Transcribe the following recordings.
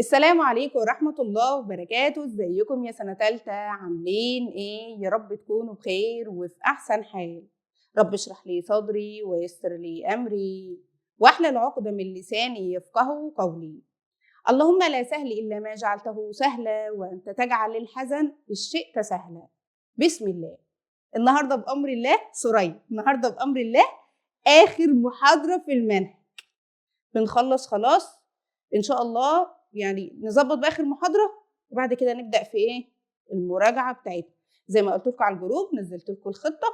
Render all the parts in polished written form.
السلام عليكم ورحمة الله وبركاته. ازيكم يا سنة تالتة؟ عاملين ايه؟ يا رب تكونوا بخير وفي احسن حال. رب اشرح لي صدري ويسر لي امري واحلل عقدة من لساني يفقهوا قولي. اللهم لا سهل الا ما جعلته سهلا وانت تجعل الحزن إن شئت سهلا. بسم الله. النهارده بامر الله النهارده بامر الله اخر محاضرة في المنهج. بنخلص خلاص ان شاء الله، يعني نظبط باخر محاضره وبعد كده نبدا في ايه؟ المراجعه بتاعتنا. زي ما قلت لكم على الجروب نزلت لكم الخطه،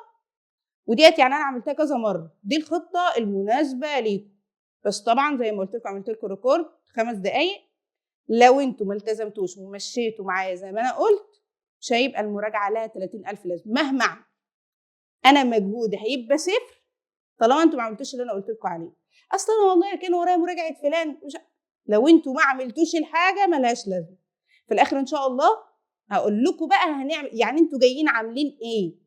وديت يعني انا عملتها كذا مره، دي الخطه المناسبه ليكم. بس طبعا زي ما قلت لكم عملت لكم ريكورد 5 دقائق. لو انتم ما التزمتوش ومشيتوا معايا زي ما انا قلت مش هيبقى المراجعه لها 30,000 لازمه. مهما انا مجهودي هيبقى صفر طالما انتم ما عملتوش اللي انا قلت لكم عليه. اصلا والله كان ورايا مراجعه فلان لو انتوا ما عملتوش الحاجه ملهاش لازمه. في الاخر ان شاء الله هقول لكم بقى هنعمل، يعني انتوا جايين عاملين ايه.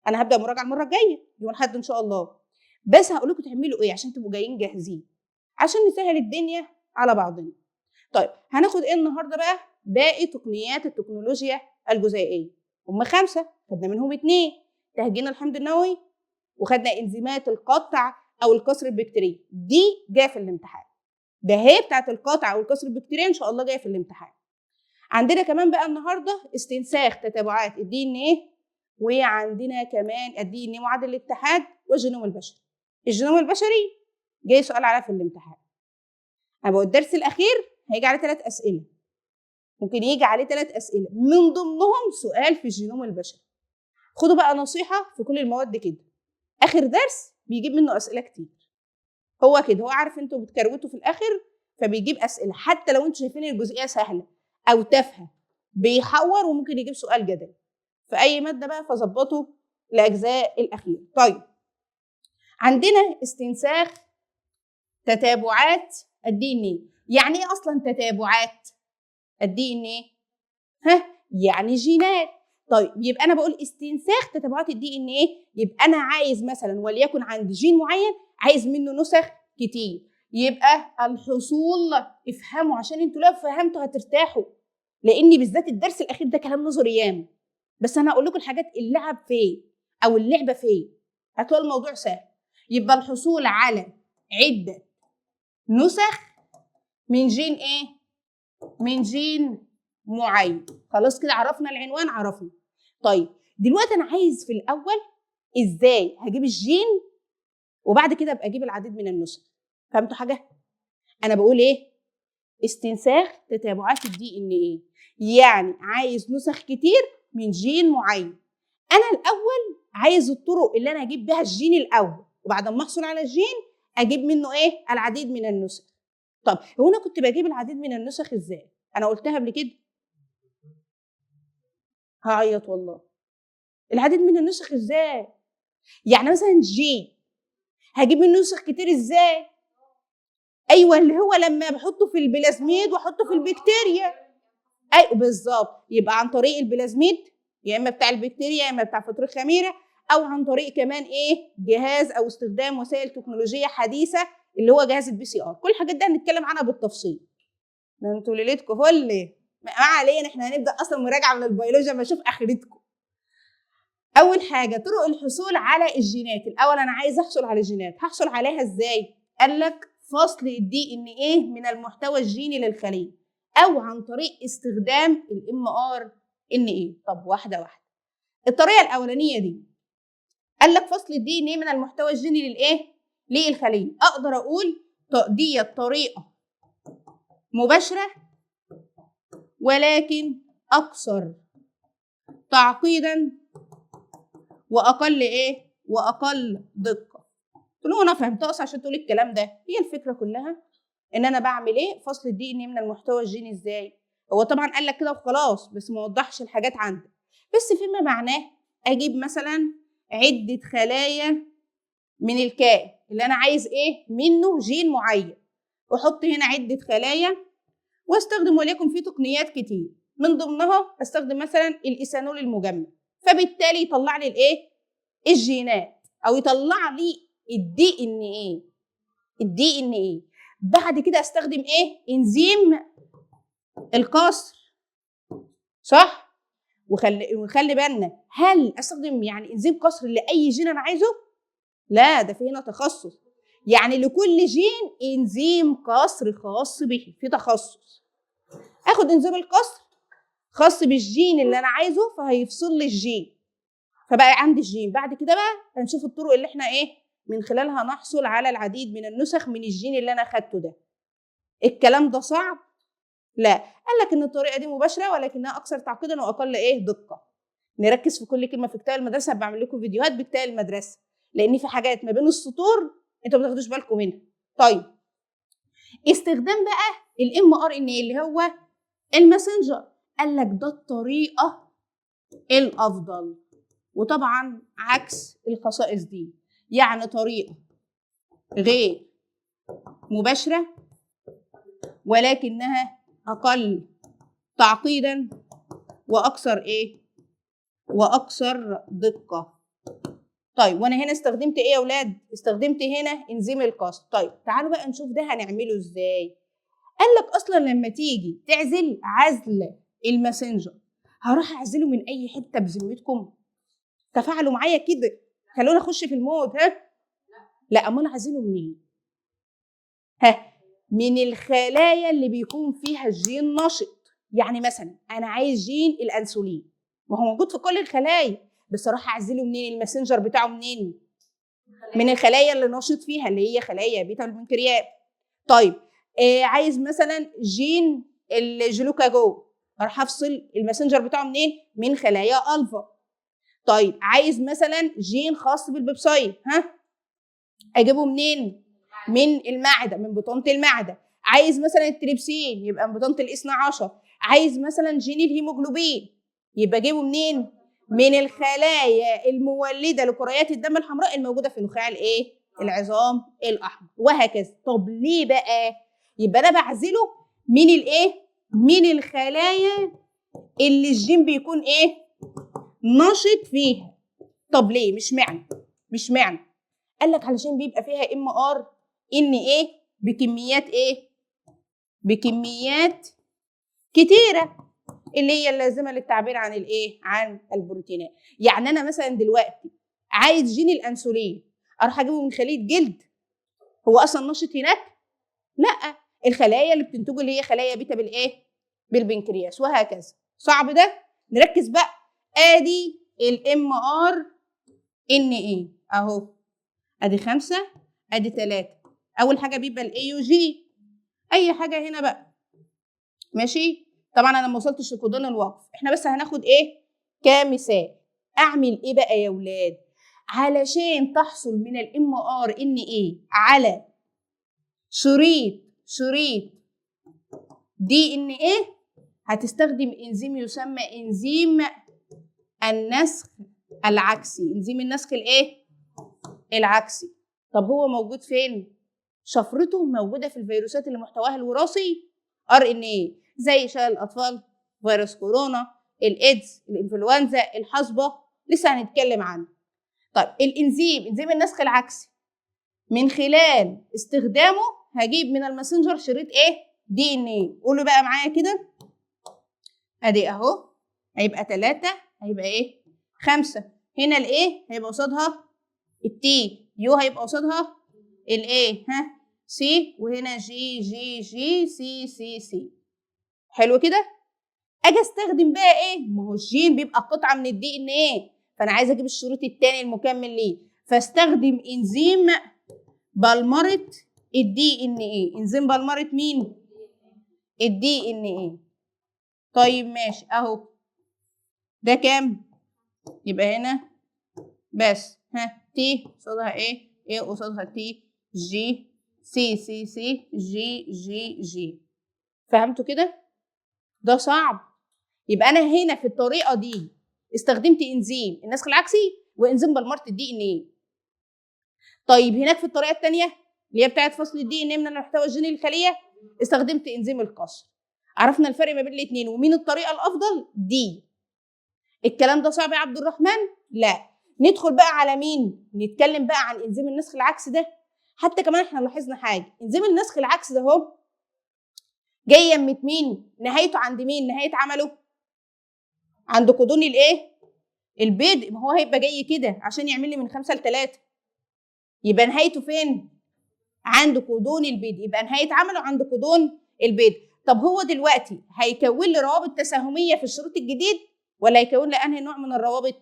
انا هبدا مراجعه المره الجايه يوم الاحد ان شاء الله، بس هقول لكم تعملوا ايه عشان تبقوا جايين جاهزين، عشان نسهل الدنيا على بعضنا. طيب هناخد ايه النهارده بقى؟ باقي تقنيات التكنولوجيا الجزيئيه. هم 5، خدنا منهم 2: تهجين الحمض النووي، وخدنا انزيمات القطع او الكسر البكتيري. دي جايه في الامتحان، ده هي بتاعت القطع او الكسر البكتيري ان شاء الله جايه في الامتحان. عندنا كمان بقى النهارده استنساخ تتابعات الدي ان ايه، وعندنا كمان الدي ان ايه معادل الاتحاد والجينوم البشري. الجينوم البشري جاي سؤال عليها في الامتحان. انا بقول الدرس الاخير هيجي عليه 3 اسئله، ممكن يجي عليه 3 اسئله من ضمنهم سؤال في الجينوم البشري. خدوا بقى نصيحه في كل المواد كده، اخر درس بيجيب منه اسئله كتير. هو كده، هو عارف انتوا بتكروتوا في الاخر فبيجيب اسئله حتى لو انتوا شايفين الجزئيه سهله او تافهه، بيحور وممكن يجيب سؤال جدلي في اي ماده بقى، فظبطوا الاجزاء الاخيره. طيب عندنا استنساخ تتابعات الدي ان ايه. يعني ايه اصلا تتابعات الدي ان ايه؟ يعني جينات. طيب يبقى انا بقول استنساخ تتابعات الدي ان ايه، يبقى انا عايز مثلا وليكن عندي جين معين عايز منه نسخ كتير، يبقى الحصول. افهموا عشان انتوا لو فهمتوا هترتاحوا، لاني بالذات الدرس الاخير ده كلام نظري ياما، بس انا هقول لكم الحاجات اللعب فين او اللعبه فين، هتلاقوا الموضوع سهل. يبقى الحصول على عده نسخ من جين ايه؟ من جين معين. خلاص كده عرفنا العنوان، عرفنا. طيب دلوقتي انا عايز في الاول ازاي هجيب الجين وبعد كده ابقى اجيب العديد من النسخ. فهمتوا حاجه؟ انا بقول ايه؟ استنساخ تتابعات الدي ان ايه، يعني عايز نسخ كتير من جين معين. انا الاول عايز الطرق اللي انا اجيب بها الجين الاول، وبعد ما احصل على الجين اجيب منه ايه؟ العديد من النسخ. طب هو انا كنت بجيب العديد من النسخ ازاي؟ انا قلتها قبل كده، هعيط والله. العديد من النسخ ازاي؟ يعني مثلا جين هجيب منه نسخ كتير ازاي؟ ايوه اللي هو لما بحطه في البلازميد واحطه في البكتيريا. اي بالظبط، يبقى عن طريق البلازميد، يا اما بتاع البكتيريا يا اما بتاع فطريق خميره، او عن طريق كمان ايه؟ جهاز او استخدام وسائل تكنولوجيه حديثه اللي هو جهاز البي سي ار. كل الحاجات دي هنتكلم عنها بالتفصيل. ده انتوا ليلتكم فل. ما علينا، احنا هنبدا اصلا مراجعه من البيولوجيا ما اشوف اخرتكم. اول حاجه طرق الحصول على الجينات. الاول انا عايز احصل على الجينات، هحصل عليها ازاي؟ قال لك فصل الدي ان ايه من المحتوى الجيني للخليه، او عن طريق استخدام الام ار ان ايه. طب واحده واحده. الطريقه الاولانيه دي قال لك فصل الدي ان ايه من المحتوى الجيني للايه؟ للخليه. اقدر اقول دي طريقه مباشره ولكن اكثر تعقيدا واقل ايه؟ واقل دقه. قلت له انا فهمتها اصلا عشان تقولي الكلام ده. هي الفكره كلها ان انا بعمل ايه؟ فصل الدي ان ايه من المحتوى الجيني ازاي؟ هو طبعا قال لك كده وخلاص بس ما وضحش الحاجات عندك، بس فيما معناه اجيب مثلا عده خلايا من الكائن اللي انا عايز ايه منه جين معين، واحط هنا عده خلايا واستخدم وليكن في تقنيات كتير، من ضمنها استخدم مثلا الايثانول المجمد، فبالتالي يطلع لي الايه؟ الجينات، او يطلع لي الدي ان ايه. الدي ان ايه بعد كده استخدم ايه؟ انزيم القصر، صح؟ وخلي بالنا، هل استخدم يعني انزيم قصر لاي جين انا عايزه؟ لا، ده في هنا تخصص، يعني لكل جين انزيم قصر خاص به، في تخصص. اخد انزيم القصر خاص بالجين اللي انا عايزه، فهيفصل لي الجين، فبقى عندي الجين. بعد كده بقى هنشوف الطرق اللي احنا من خلالها نحصل على العديد من النسخ من الجين اللي انا اخدته ده. الكلام ده صعب؟ لا، قال لك ان الطريقه دي مباشره ولكنها اكثر تعقيدا واقل دقه. نركز في كل كلمه في كتاب المدرسه، بعمل لكم فيديوهات بكتاب المدرسه، لان في حاجات ما بين السطور انتوا ما بتاخدوش بالكم منها. طيب، استخدام بقى الام ار ان اللي هو الماسنجر، قال لك ده الطريقه الافضل، وطبعا عكس الخصائص دي، يعني طريقه غير مباشره ولكنها اقل تعقيدا واكثر واكثر دقه. طيب، وانا هنا استخدمت يا اولاد؟ استخدمت هنا انزيم القصر. طيب تعالوا بقى نشوف ده هنعمله ازاي. قال لك اصلا لما تيجي تعزل عزل الماسنجر، هروح اعزله من اي حته بذمتكم؟ تفاعلوا معايا كده، خلونا اخش في المود. لا، امال اعزله منين؟ من الخلايا اللي بيكون فيها الجين نشط. يعني مثلا انا عايز جين الانسولين، ما هو موجود في كل الخلايا، بس اروح اعزله منين؟ الماسنجر بتاعه منين؟ من الخلايا اللي نشط فيها، اللي هي خلايا بيتا والبنكرياس. طيب، عايز مثلا جين الجلوكاجون، اروح افصل الماسنجر بتاعه منين؟ من خلايا الفا. طيب، عايز مثلا جين خاص بالبيبسايد، اجيبه منين؟ من المعده، من بطانه المعده. عايز مثلا التريبسين، يبقى من بطانه الاثنى عشر. عايز مثلا جين الهيموجلوبين، يبقى اجيبه منين؟ من الخلايا المولده لكريات الدم الحمراء الموجوده في نخاع العظام الاحمر، وهكذا. طب ليه بقى؟ يبقى انا بعزله من من الخلايا اللي الجين بيكون نشط فيها. طب ليه؟ مش معنى قال لك علشان بيبقى فيها ام ار ان بكميات بكميات كتيره، اللي هي اللازمه للتعبير عن عن البروتينات. يعني انا مثلا دلوقتي عايز جين الانسولين، اروح اجيبه من خليه جلد؟ هو اصلا نشط هناك؟ لا، الخلايا اللي بتنتجه اللي هي خلايا بيتا بالبنكرياس، وهكذا. صعب ده؟ نركز بقى. ادي الام ار ان اهو، ادي 5، ادي 3. اول حاجه بيبقى الاي يو جي، اي حاجه هنا بقى، ماشي. طبعا انا ما وصلتش لكودون الوقف، احنا بس هناخد كمثال. اعمل بقى يا ولاد علشان تحصل من الام ار ان على شريط دي ان هتستخدم انزيم يسمى انزيم النسخ العكسي. انزيم النسخ العكسي. طب هو موجود فين؟ شفرته موجوده في الفيروسات اللي محتواها الوراثي ار ان زي شلل الاطفال، فيروس كورونا، الايدز، الانفلونزا، الحصبه، لسه هنتكلم عنه. طيب، انزيم النسخ العكسي، من خلال استخدامه هجيب من الماسنجر شريط دي ان قولوا بقى معايا كده. ادي اهو، هيبقى 3، هيبقى 5. هنا هيبقى قصادها التي، يو هيبقى قصادها سي، وهنا جي جي جي سي سي سي. حلو كده. اجي استخدم بقى ما هو الجين بيبقى قطعه من الدي ان فانا عايزه اجيب الشريط الثاني المكمل ليه، فاستخدم انزيم بلمره الدي ان انزيم بلمره مين؟ الدي ان طيب ماشي اهو، ده كام؟ يبقى هنا بس تي قصادها قصادها تي، جي سي سي سي جي جي جي. فهمتوا كده؟ ده صعب. يبقى انا هنا في الطريقه دي استخدمت انزيم النسخ العكسي وانزيم بلمره الدي ان طيب هناك في الطريقه الثانيه اللي هي بتاعت فصل الدي ان من المحتوى الجيني للخليه استخدمت انزيم القصر. عرفنا الفرق ما بين الاثنين ومين الطريقه الافضل دي. الكلام ده صعب يا عبد الرحمن؟ لا. ندخل بقى على مين؟ نتكلم بقى عن انزيم النسخ العكسي ده. حتى كمان احنا لاحظنا حاجه، انزيم النسخ العكسي ده اهو جايه من مين؟ نهايته عند مين؟ نهايه عمله عند قولون الايه؟ البيض. ما هو هيبقى جاي كده عشان يعمل لي من 5 ل3، يبقى نهايته فين؟ عند قولون البيض، يبقى نهايه عمله عند قولون البيض. طب هو دلوقتي هيكون لي روابط تساهميه في الشريط الجديد ولا هيكون لي انهي نوع من الروابط؟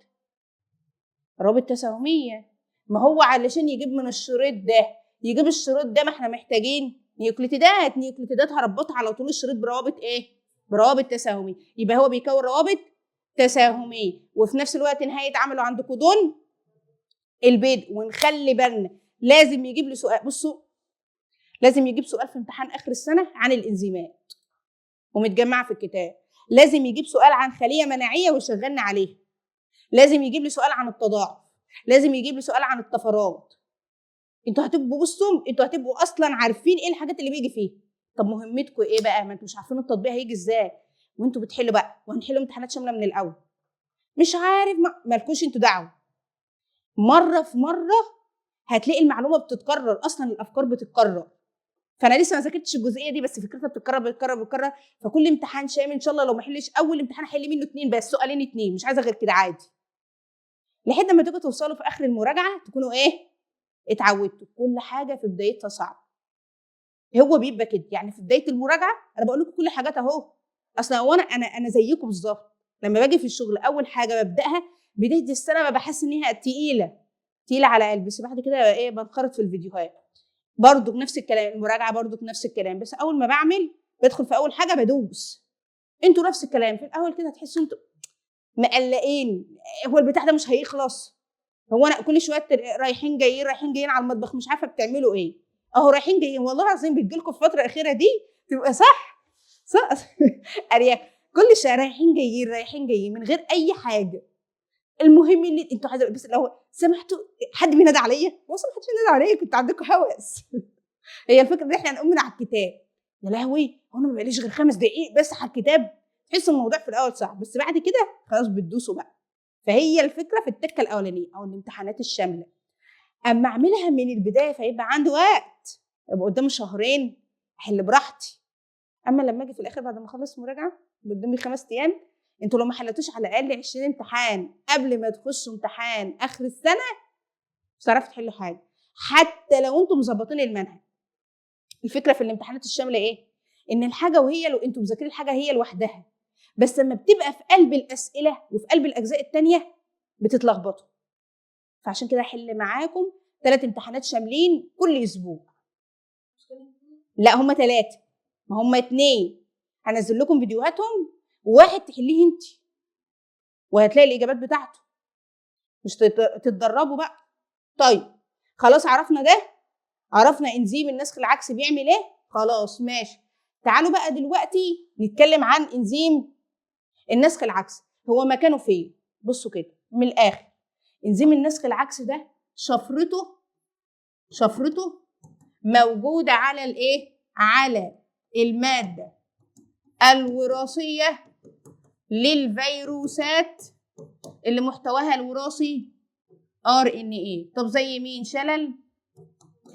روابط تساهميه. ما هو علشان يجيب من الشريط ده، يجيب الشريط ده، ما احنا محتاجين نيوكليتيدات. نيوكليتيدات هربطها على طول الشريط بروابط ايه؟ بروابط تساهميه. يبقى هو بيكون روابط تساهميه، وفي نفس الوقت نهايه عمله عند قولون البيض. ونخلي بالنا لازم يجيب لي سؤال، بصوا لازم يجيب سؤال في امتحان اخر السنه عن الانزيمات ومتجمعه في الكتاب. لازم يجيب سؤال عن خليه مناعيه ويشغلنا عليها. لازم يجيب لي سؤال عن التضاعف. لازم يجيب لي سؤال عن الطفرات. انتوا هتبقوا بصوا، انتوا هتبقوا اصلا عارفين ايه الحاجات اللي بيجي فيه. طب مهمتكم ايه بقى؟ ما انتوا مش عارفين التطبيق هيجي ازاي، وانتوا بتحلوا بقى، وهنحل امتحانات شامله من الاول. مش عارف، مالكوش انتوا دعوه. مره في مره هتلاقي المعلومه بتتكرر، اصلا الافكار بتتكرر. فانا لسه ما ذاكرتش الجزئيه دي، بس فكرتها بتتكرر. فكل امتحان شامل ان شاء الله لو ما حلش اول امتحان احل منه 2 بس، سؤالين 2، مش عايزه غير كده عادي. لحد ما تيجوا توصلوا في اخر المراجعه تكونوا ايه؟ اتعودتوا. كل حاجه في بدايتها صعبه. هو بيبقى كده يعني في بدايه المراجعه. انا بقول لكم كل حاجات اهو. اصلا هو انا زيكم بالظبط. لما باجي في الشغل اول حاجه ببداها بدايه السنه، بحس ان هي تقيله على قلبي، بس بعد كده ايه بنخرط في الفيديوهات. برضه بنفس الكلام، المراجعه برضه بنفس الكلام، بس اول ما بعمل بدخل في اول حاجه بدوس. انتوا نفس الكلام في الاول كده، تحسوا انتوا مقلقين، هو البتاع ده مش هيخلص. هو انا كل شويه رايحين جايين رايحين جايين على المطبخ، مش عارفه بتعملوا ايه. اهو رايحين جايين، والله العظيم بتجي لكم في الفتره الاخيره دي تبقى صح ارياك. كل شويه رايحين جايين من غير اي حاجه. المهم ان انتوا عايزه بس لو سمحتوا حد بينادي عليا، هو ما حدش ينادي عليا، كنت عندكم هوس هي الفكره ان احنا هنقوم من على الكتاب. يا لهوي، هو انا ما بقاليش غير 5 دقائق بس على الكتاب. تحس الموضوع في الاول صعب، بس بعد كده خلاص بتدوسوا بقى. فهي الفكره في التكه الاولانيه او الامتحانات الشامله. اما اعملها من البدايه فيبقى عندي وقت، يبقى قدامي شهرين احل براحتي. اما لما اجي في الاخر بعد ما اخلص مراجعه قدامي 5 ايام، انتوا لو ما حلتوش على الاقل 20 امتحان قبل ما تخشوا امتحان اخر السنه مش هتعرفوا تحلوا حاجه، حتى لو انتم مظبطين المنهج. الفكره في الامتحانات الشامله ايه؟ ان الحاجه وهي لو انتم مذاكرين الحاجه هي لوحدها، بس لما بتبقى في قلب الاسئله وفي قلب الاجزاء الثانيه بتتلخبطوا. فعشان كده احل معاكم 3 امتحانات شاملين كل اسبوع. لا هم 3، ما هم 2 هنزل لكم فيديوهاتهم، وواحد تحليه انت وهتلاقي الاجابات بتاعته، مش تتدربوا بقى. طيب خلاص عرفنا ده، عرفنا انزيم النسخ العكسي بيعمل ايه، خلاص ماشي. تعالوا بقى دلوقتي نتكلم عن انزيم النسخ العكسي. هو مكانه فين؟ بصوا كده من الاخر، انزيم النسخ العكسي ده شفرته موجوده على الايه؟ على الماده الوراثيه للفيروسات اللي محتواها الوراثي RNA. طب زي مين؟ شلل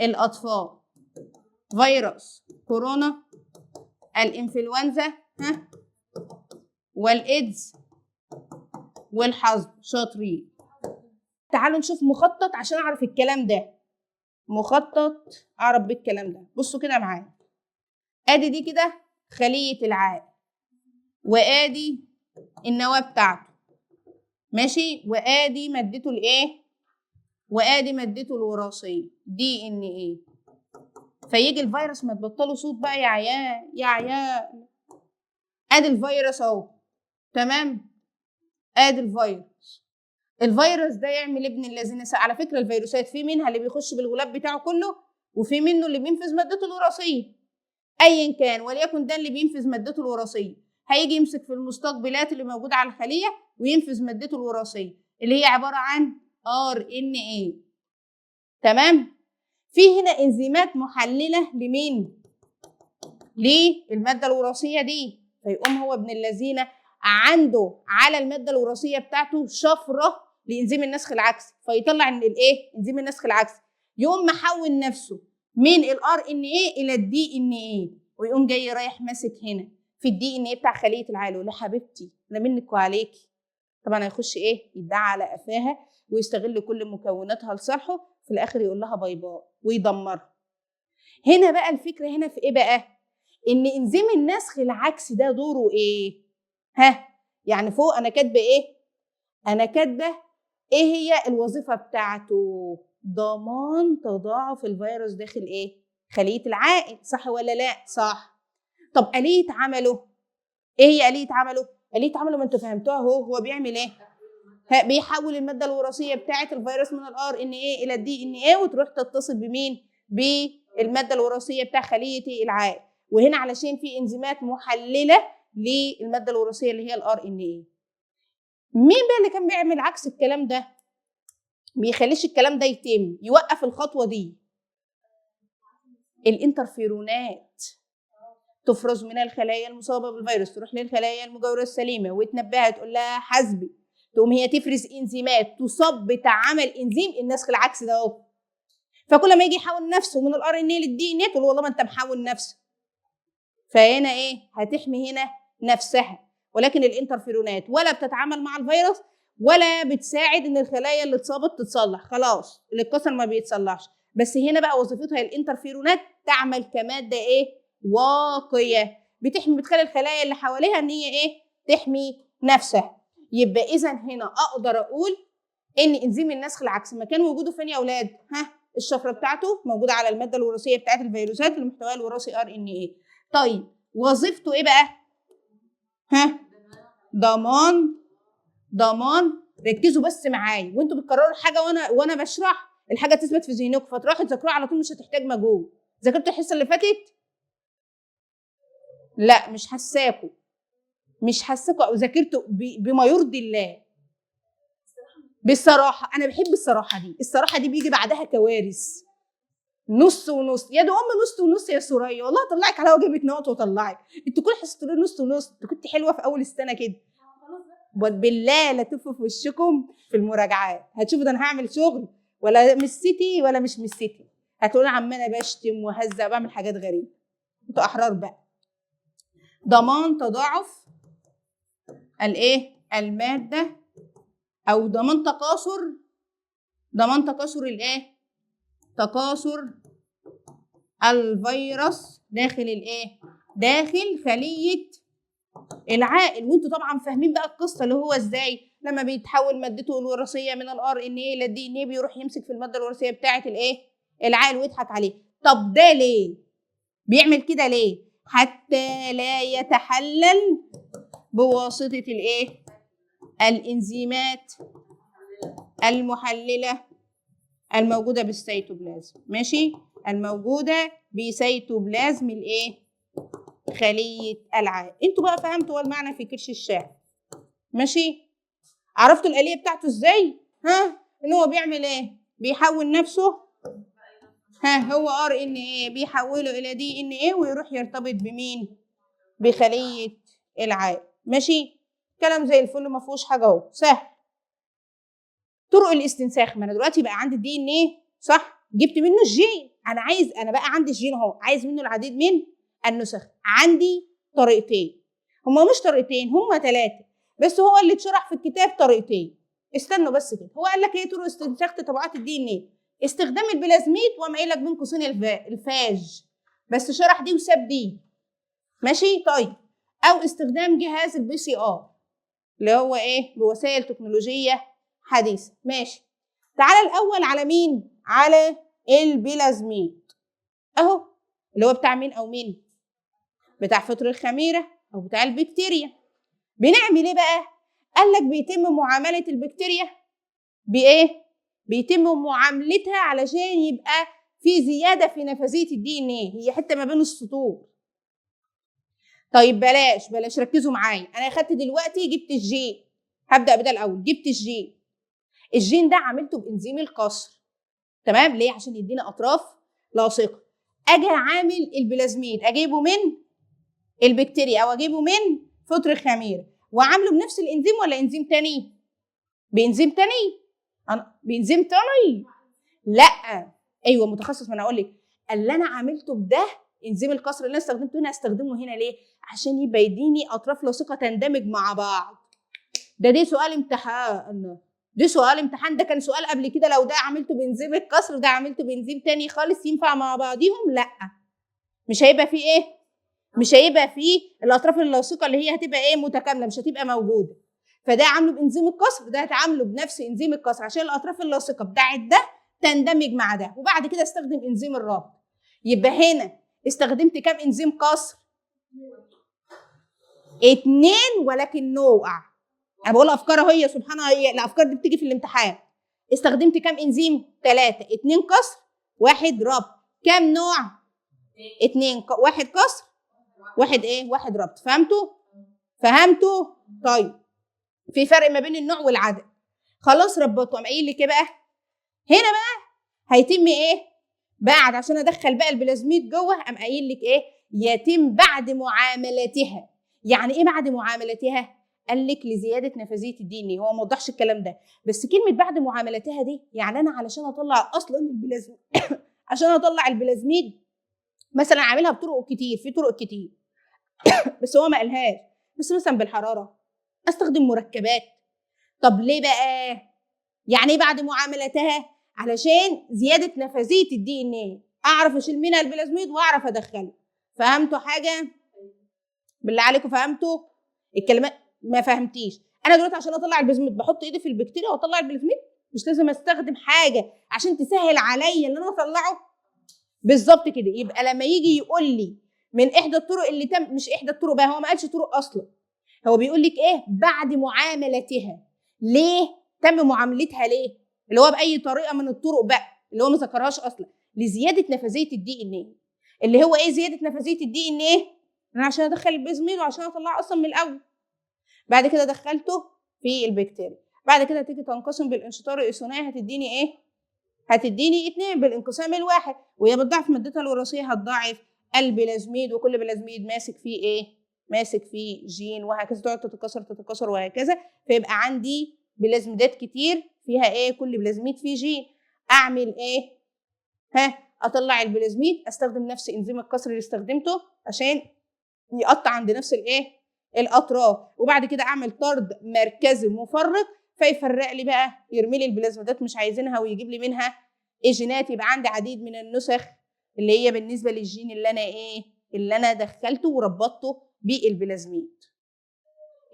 الاطفال، فيروس كورونا، الانفلونزا، والايدز، والحظر. شاطرين. تعالوا نشوف مخطط عشان اعرف الكلام ده. مخطط اعرف بالكلام ده. بصوا كده معايا، ادي دي كده خليه العقل، وادي النواه بتاعته ماشي، وادي مادته الايه؟ وادي مادته الوراثيه DNA. فيجي الفيروس، ما تبطلوا صوت بقى يا عيال يا عيال. ادي الفيروس اهو، تمام. ادي الفيروس ده يعمل ابن الذين. على فكره الفيروسات في منها اللي بيخش بالغلاف بتاعه كله، وفي منه اللي بينفذ مادته الوراثيه. ايا كان وليكن ده اللي بينفذ مادته الوراثيه، هيجي يمسك في المستقبلات اللي موجوده على الخليه وينفذ مادته الوراثيه اللي هي عباره عن RNA. تمام. في هنا انزيمات محلله لمين؟ للماده الوراثيه دي. فيقوم هو ابن الذين عنده على الماده الوراثيه بتاعته شفره لانزيم النسخ العكسي، فيطلع ان الايه؟ انزيم النسخ العكسي يقوم محول نفسه من الRNA الى الDNA. ويقوم جاي رايح ماسك هنا في الدي ان ايه بتاع خليه العقل، ولا حبيبتي انا منك وعليكي. طبعا هيخش ايه؟ يدعي على قفاها ويستغل كل مكوناتها لصالحه، في الاخر يقول لها باي باي ويدمرها. هنا بقى الفكره هنا في ايه بقى؟ ان انزيم النسخ العكسي ده دوره ايه؟ ها، يعني فوق انا كاتبه ايه؟ انا كاتبه ايه هي الوظيفه بتاعته؟ ضمان تضاعف الفيروس داخل ايه؟ خليه العائل، صح ولا لا؟ صح. طب آلية عمله ايه؟ هي آلية عمله؟ آلية عمله ما انتوا فهمتوها اهو. هو بيعمل ايه؟ بيحول الماده الوراثيه بتاعه الفيروس من الار ان ايه الى الدي ان ايه، وتروح تتصل بمين؟ بالماده الوراثيه بتاع خليه العائل. وهنا علشان في انزيمات محلله للماده الوراثيه اللي هي الار ان ايه. مين بقى اللي كان بيعمل عكس الكلام ده؟ بيخليش الكلام ده يتم، يوقف الخطوه دي. الانترفيرونات تفرز من الخلايا المصابه بالفيروس، تروح للخلايا المجاوره السليمه وتنبهها تقول لها حاسبي، تقوم هي تفرز انزيمات تصب بتعامل انزيم النسخ العكسي ده اهو. فكل ما يجي يحول نفسه من الار ان اي للدي ان اي تقول والله ما انت محول نفسك. فهنا ايه؟ هتحمي هنا نفسها. ولكن الانترفيرونات ولا بتتعامل مع الفيروس ولا بتساعد ان الخلايا اللي اتصابت تتصلح، خلاص اللي اتكسر ما بيتصلحش. بس هنا بقى وظيفتها الانترفيرونات تعمل كماده ايه؟ واقيه، بتخلي الخلايا اللي حواليها ان هي ايه؟ تحمي نفسها. يبقى اذا هنا اقدر اقول ان انزيم النسخ العكسي مكان وجوده فين يا اولاد؟ ها، الشفره بتاعته موجوده على الماده الوراثيه بتاعت الفيروسات اللي محتواها الوراثي ار ان ايه. طيب وظيفته ايه بقى؟ ها، ضمان. ركزوا بس معايا وانتوا بتكرروا الحاجه وانا بشرح الحاجه تثبت في ذهنكم، فتروحوا تذاكروها على طول، مش هتحتاج مجهود. ذاكرتوا الحصه اللي فاتت؟ لا مش حساكوا، او ذاكرتوا بما يرضي الله. بالصراحه انا بحب الصراحه دي، الصراحه دي بيجي بعدها كوارث. نص ونص يا دي نص ونص يا سوريا، والله طلعك على وجبه نقط وطلعك. انت كل حصه تقولي نص ونص، انت كنت حلوه في اول السنه كده. بالله لا تفوا في وشكم في المراجعات، هتشوفوا ده انا هعمل شغل ولا مسيتي ولا مش مسيتي، هتقولوا عماله بشتم وهزق وبعمل حاجات غريبه. انتوا احرار بقى. ضمان تضاعف الايه؟ الماده، او ضمان تكاثر الايه؟ تكاثر الفيروس داخل الايه؟ داخل خليه العائل. وانتوا طبعا فاهمين بقى القصه اللي هو ازاي لما بيتحول مادته الوراثيه من الار ان ايه الى الدي ان ايه بيروح يمسك في الماده الوراثيه بتاعه الايه؟ العائل ويضحك عليه. طب ده ليه؟ بيعمل كده ليه؟ حتى لا يتحلل بواسطه الايه؟ الانزيمات المحلله الموجوده بالسيتوبلازم. ماشي؟ الموجوده بسيتوبلازم الايه؟ خليه العائل. انتوا بقى فهمتوا المعنى في كرش الشعر. ماشي؟ عرفتوا الآلية بتاعته ازاي؟ ها؟ ان هو بيعمل ايه؟ بيحول نفسه، ها، هو ار ان ايه بيحوله الى دي ان ايه ويروح يرتبط بمين؟ بخليه العائل. ماشي؟ كلام زي الفل ما فيهوش حاجه اهو، سهل. طرق الاستنساخ، ما انا دلوقتي بقى عندي الدي ان ايه، صح؟ جبت منه الجين، انا بقى عندي الجين اهو، عايز منه العديد من النسخ. عندي طريقتين، هما مش طريقتين، هما 3، بس هو اللي اتشرح في الكتاب طريقتين. استنوا بس كده، هو قال لك ايه طرق استنساخ تطبيقات الدي ان ايه؟ استخدام البلازميد، وقام قايل لك بين قوسين الفاج، بس شرح دي وساب دي. ماشي؟ طيب، او استخدام جهاز البي سي ار اللي هو ايه؟ بوسائل تكنولوجيه حديثه. ماشي. تعالى الاول على مين؟ على البلازميد اهو، اللي هو بتاع مين او مين؟ بتاع فطر الخميره او بتاع البكتيريا. بنعمل ايه بقى؟ قال لك بيتم معامله البكتيريا بايه؟ بيتم معاملتها علشان يبقى في زياده في نفاذيه الدي ان ايه، هي حته ما بين السطور. طيب بلاش ركزوا معايا، انا اخدت دلوقتي جبت الجين، هبدا بده الاول. جبت الجين ده عملته بانزيم القصر، تمام؟ ليه؟ عشان يدينا اطراف لاصقه. اجي عامل البلازميد، اجيبه من البكتيريا او اجيبه من فطر الخميره وعامله بنفس الانزيم ولا انزيم تاني؟ بانزيم تاني. لا، ايوه متخصص. ما انا اقول لك اللي انا عملته بده انزيم الكسر اللي انا استخدمته هنا استخدمه هنا ليه؟ عشان يبقى يديني اطراف لاصقه تندمج مع بعض. دي سؤال امتحان، دي سؤال امتحان. ده كان سؤال قبل كده، لو ده عملته بانزيم الكسر وده عملته بانزيم تاني خالص ينفع مع بعضيهم؟ لا، مش هيبقى فيه ايه؟ مش هيبقى فيه الاطراف اللاصقه اللي هي هتبقى ايه؟ متكامله، مش هتبقى موجوده. فده عامله بانزيم الكسر، ده هتعامله بنفس انزيم الكسر عشان الاطراف اللاصقه بتاعت ده تندمج مع ده، وبعد كده استخدم انزيم الربط. يبقى هنا استخدمت كام انزيم كسر؟ 2، ولكن نوع. انا بقول افكار اهي، سبحان الله، هي الافكار دي بتيجي في الامتحان. استخدمت كام انزيم؟ 3، 2 كسر 1 ربط. كام نوع؟ 2، 1 كسر 1 ايه؟ 1 ربط. فهمتوا؟ طيب، في فرق ما بين النوع والعدد. خلاص ربطوا. قام قايل لي كده بقى هنا بقى هيتم ايه؟ بعد عشان ادخل بقى البلازميد جوه، قام قايل لك ايه؟ يتم بعد معاملتها. يعني ايه بعد معاملتها؟ قال لك لزياده نفاذيه الدي ان ايه. هو ما وضحش الكلام ده، بس كلمه بعد معاملتها دي يعني انا علشان اطلع اصلا البلازميد عشان اطلع البلازميد مثلا عاملها بطرق كتير، في طرق كتير بس هو ما قالهاش. بس مثلا بالحراره، استخدم مركبات. طب ليه بقى؟ يعني ايه بعد معاملتها؟ علشان زياده نفاذيه الدي ان ايه، اعرف اشيل منها البلازميد واعرف ادخله. فهمتوا حاجه؟ بالله عليكم فهمتوا الكلمات؟ ما فهمتيش. انا دلوقتي عشان اطلع البلازميد بحط ايدي في البكتيريا واطلع البلازميد، مش لازم استخدم حاجه عشان تسهل عليا ان انا اطلعه؟ بالظبط كده. يبقى لما يجي يقول لي من احدى الطرق اللي تم، مش احدى الطرق بقى، هو ما قالش طرق اصلا، هو بيقول لك ايه؟ بعد معاملتها. ليه تم معاملتها؟ ليه؟ اللي هو باي طريقه من الطرق بقى اللي هو ما ذكرهاش اصلا، لزياده نفاذيه الدي ان ايه. اللي هو ايه زياده نفاذيه الدي ان ايه؟ انا عشان ادخل البلازميد وعشان اطلعه اصلا من الاول. بعد كده دخلته في البكتيريا، بعد كده تيجي تنقسم بالانشطار الثنائي، هتديني ايه؟ هتديني 2 بالانقسام الواحد، وهي بتضاعف مادتها الوراثيه هتضاعف البلازميد، وكل بلازميد ماسك فيه ايه؟ ماسك فيه جين، وهكذا تقعد تتكاثر وهكذا. فيبقى عندي بلازميدات كتير فيها ايه؟ كل بلازميد فيه جين. اعمل ايه؟ اطلع البلازميد، استخدم نفس انزيم الكسر اللي استخدمته عشان يقطع عند نفس الايه؟ الاطراف، وبعد كده اعمل طرد مركزي مفرق فيفرق لي بقى، يرمي لي البلازميدات مش عايزينها ويجيب لي منها جينات. يبقى عندي عديد من النسخ اللي هي بالنسبه للجين اللي انا ايه؟ اللي انا دخلته وربطته بالبلازميد.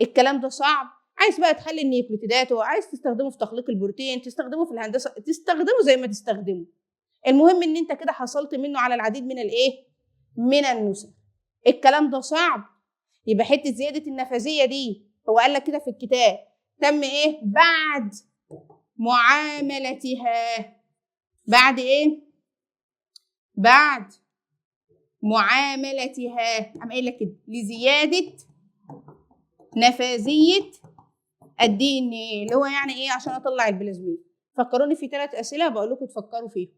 الكلام ده صعب؟ عايز بقى تحلل النيوكليتيدات، وعايز تستخدمه في تخليق البروتين، تستخدمه في الهندسه، تستخدمه زي ما تستخدمه. المهم ان انت كده حصلت منه على العديد من الايه؟ من النسخ. الكلام ده صعب؟ يبقى حته زياده النفاذيه دي هو قال لك كده في الكتاب تم ايه؟ بعد معاملتها. بعد ايه؟ بعد معاملتها. قام قايل لك كده لزياده نفاذيه الدي ان ايه، اللي هو يعني ايه؟ عشان اطلع البلازميد. فكروني في 3 اسئله بقول لكم تفكروا فيهم،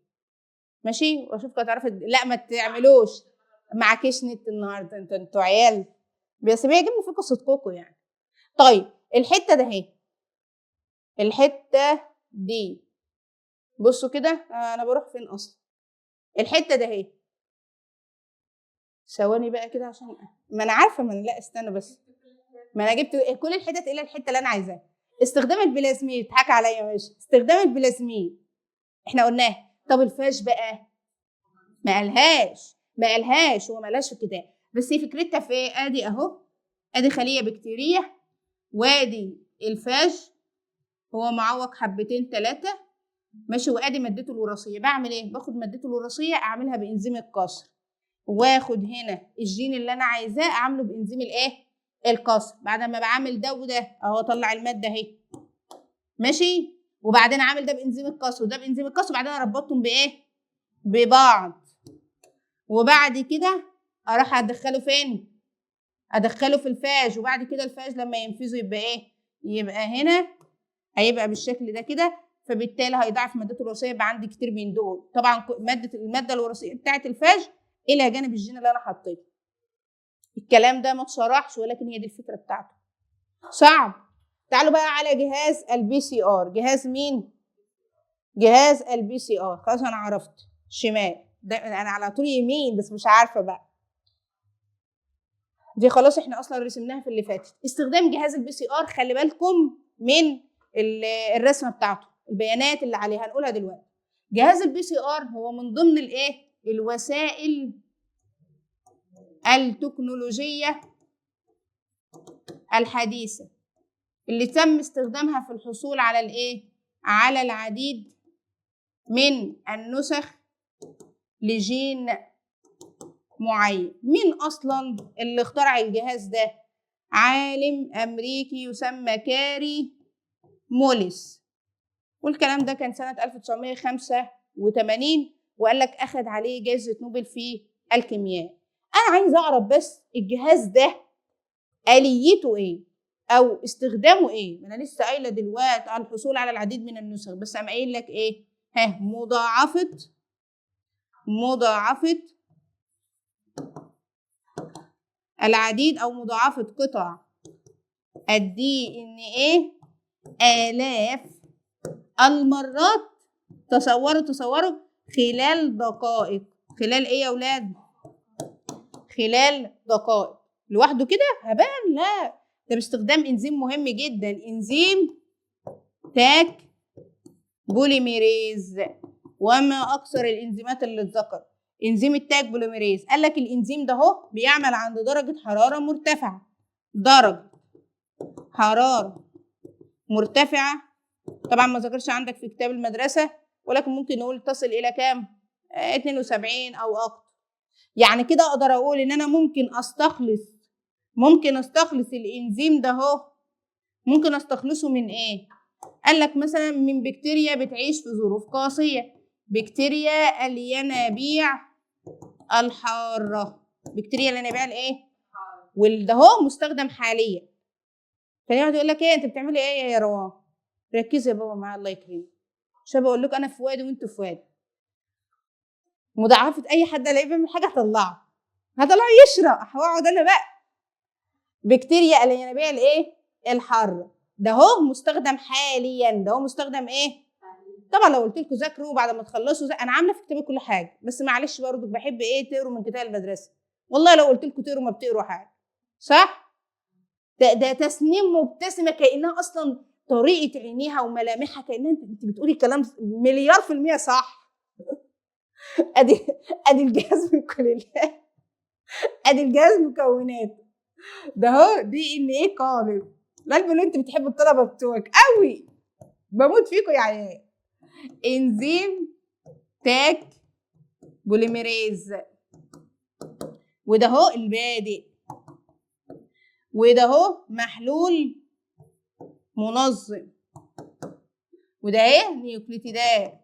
ماشي؟ واشوفكم هتعرفوا. لا ما تعملوش، معكيش نت النهارده، انتوا عيال، بس بيعجبني فيكم صدقكم يعني. طيب الحته ده اهي، الحته دي بصوا كده، انا بروح فين اصلا؟ الحته ده اهي، ثواني بقى كده عشان ما انا عارفه، ما أنا لا استنى بس، ما انا جبت كل الحتت الا الحته اللي انا عايزاها. استخدام البلازميد، ضحك عليا ماشي، استخدام البلازميد احنا قلناه. طب الفاش بقى ما قالهاش هو ما قالهاش في الكتاب، بس هي فكرتها في ايه؟ ادي اهو، ادي خليه بكتيريه، وادي الفاج هو معوق حبتين 3 ماشي، وادي مادته الوراثيه. بعمل ايه؟ باخد مادته الوراثيه اعملها بانزيم الكسر، واخد هنا الجين اللي انا عايزاه اعمله بانزيم الايه؟ الكسر. بعد ما بعمل ده وده اهو اطلع الماده اهي، ماشي، وبعدين عامل ده بانزيم الكسر وده بانزيم الكسر، وبعدين اربطهم بايه؟ ببعض. وبعد كده اروح ادخله فين؟ ادخله في الفاج، وبعد كده الفاج لما ينفذه يبقى ايه؟ يبقى هنا هيبقى بالشكل ده كده، فبالتالي هيضاعف مادته الوراثيه، يبقى عندي كتير من دول. طبعا الماده الوراثيه بتاعه الفاج الى جانب الجين اللي انا حطيته. الكلام ده ما اتشرحش، ولكن هي دي الفكره بتاعته. صعب؟ تعالوا بقى على جهاز البي سي ار. جهاز مين؟ جهاز البي سي ار. خلاص انا عرفت. شمال انا على طول يمين بس مش عارفه بقى. دي خلاص احنا اصلا رسمناها في اللي فاتت. استخدام جهاز البي سي ار، خلي بالكم من الرسمه بتاعته، البيانات اللي عليها هنقولها دلوقتي. جهاز البي سي ار هو من ضمن الايه؟ الوسائل التكنولوجيه الحديثه اللي تم استخدامها في الحصول على الايه؟ على العديد من النسخ لجين معين. مين اصلا اللي اخترع الجهاز ده؟ عالم امريكي يسمى كاري موليس، والكلام ده كان سنة 1985، وقال لك اخذ عليه جائزة نوبل في الكيمياء. انا عايز اعرف بس الجهاز ده آليته ايه او استخدامه ايه؟ ما انا لسه قايله دلوقتي على الحصول على العديد من النسخ، بس قام قايل لك ايه؟ مضاعفة العديد او مضاعفة قطع الدي ان ايه آلاف المرات. تصوروا خلال دقائق. خلال ايه يا اولاد؟ خلال دقائق. لوحده كده هبان؟ لا، ده باستخدام انزيم مهم جدا، انزيم تاك بوليميريز. وما اكثر الانزيمات اللي اتذكر انزيم التاك بوليميريز. قال لك الانزيم ده اهو بيعمل عند درجه حراره مرتفعه. درجه حراره مرتفعه طبعا ما ذكرش عندك في كتاب المدرسه، ولكن ممكن نقول تصل الى كام؟ 72 او اكتر. يعني كده اقدر اقول ان انا ممكن استخلص الانزيم ده اهو. ممكن استخلصه من ايه؟ قال لك مثلا من بكتيريا بتعيش في ظروف قاسيه، بكتيريا الينابيع الحاره. بكتيريا الينابيع الايه؟ والده هو مستخدم حاليا. كان يقعد يقول لك ايه انت بتعملي ايه يا روان؟ ركزي يا بابا معايا الله يكرمك، عشان بقول لكم انا في وادي وانتوا في وادي. مضاعفه اي حد الاقيه بيعمل حاجه هطلعه يشرح واقعد انا بقى. بكتيريا الينابيع الايه؟ الحاره. ده هو مستخدم حاليا. ده هو مستخدم ايه؟ طبعا لو قلت لكم ذاكروا بعد ما تخلصوا انا عامله في كتابي كل حاجه، بس معلش برضه بحب ايه؟ تقروا من كتاب المدرسه. والله لو قلت لكم تقروا ما بتقروا حاجه، صح؟ ده تسنيم مبتسمه كانها اصلا طريقه عينيها وملامحها كانها انت بتقولي كلام مليار في المية صح. ادي الجهاز من كل الله. ادي الجهاز مكونات. ده هو دي ان ايه قالب. القلب اللي انت بتحب الطلبه بتوعك قوي، بموت فيكم يا عيال. انزيم تاك بوليميريز، وده هو البادئ، وده هو محلول منظم، وده ايه؟ نيوكليتيدات،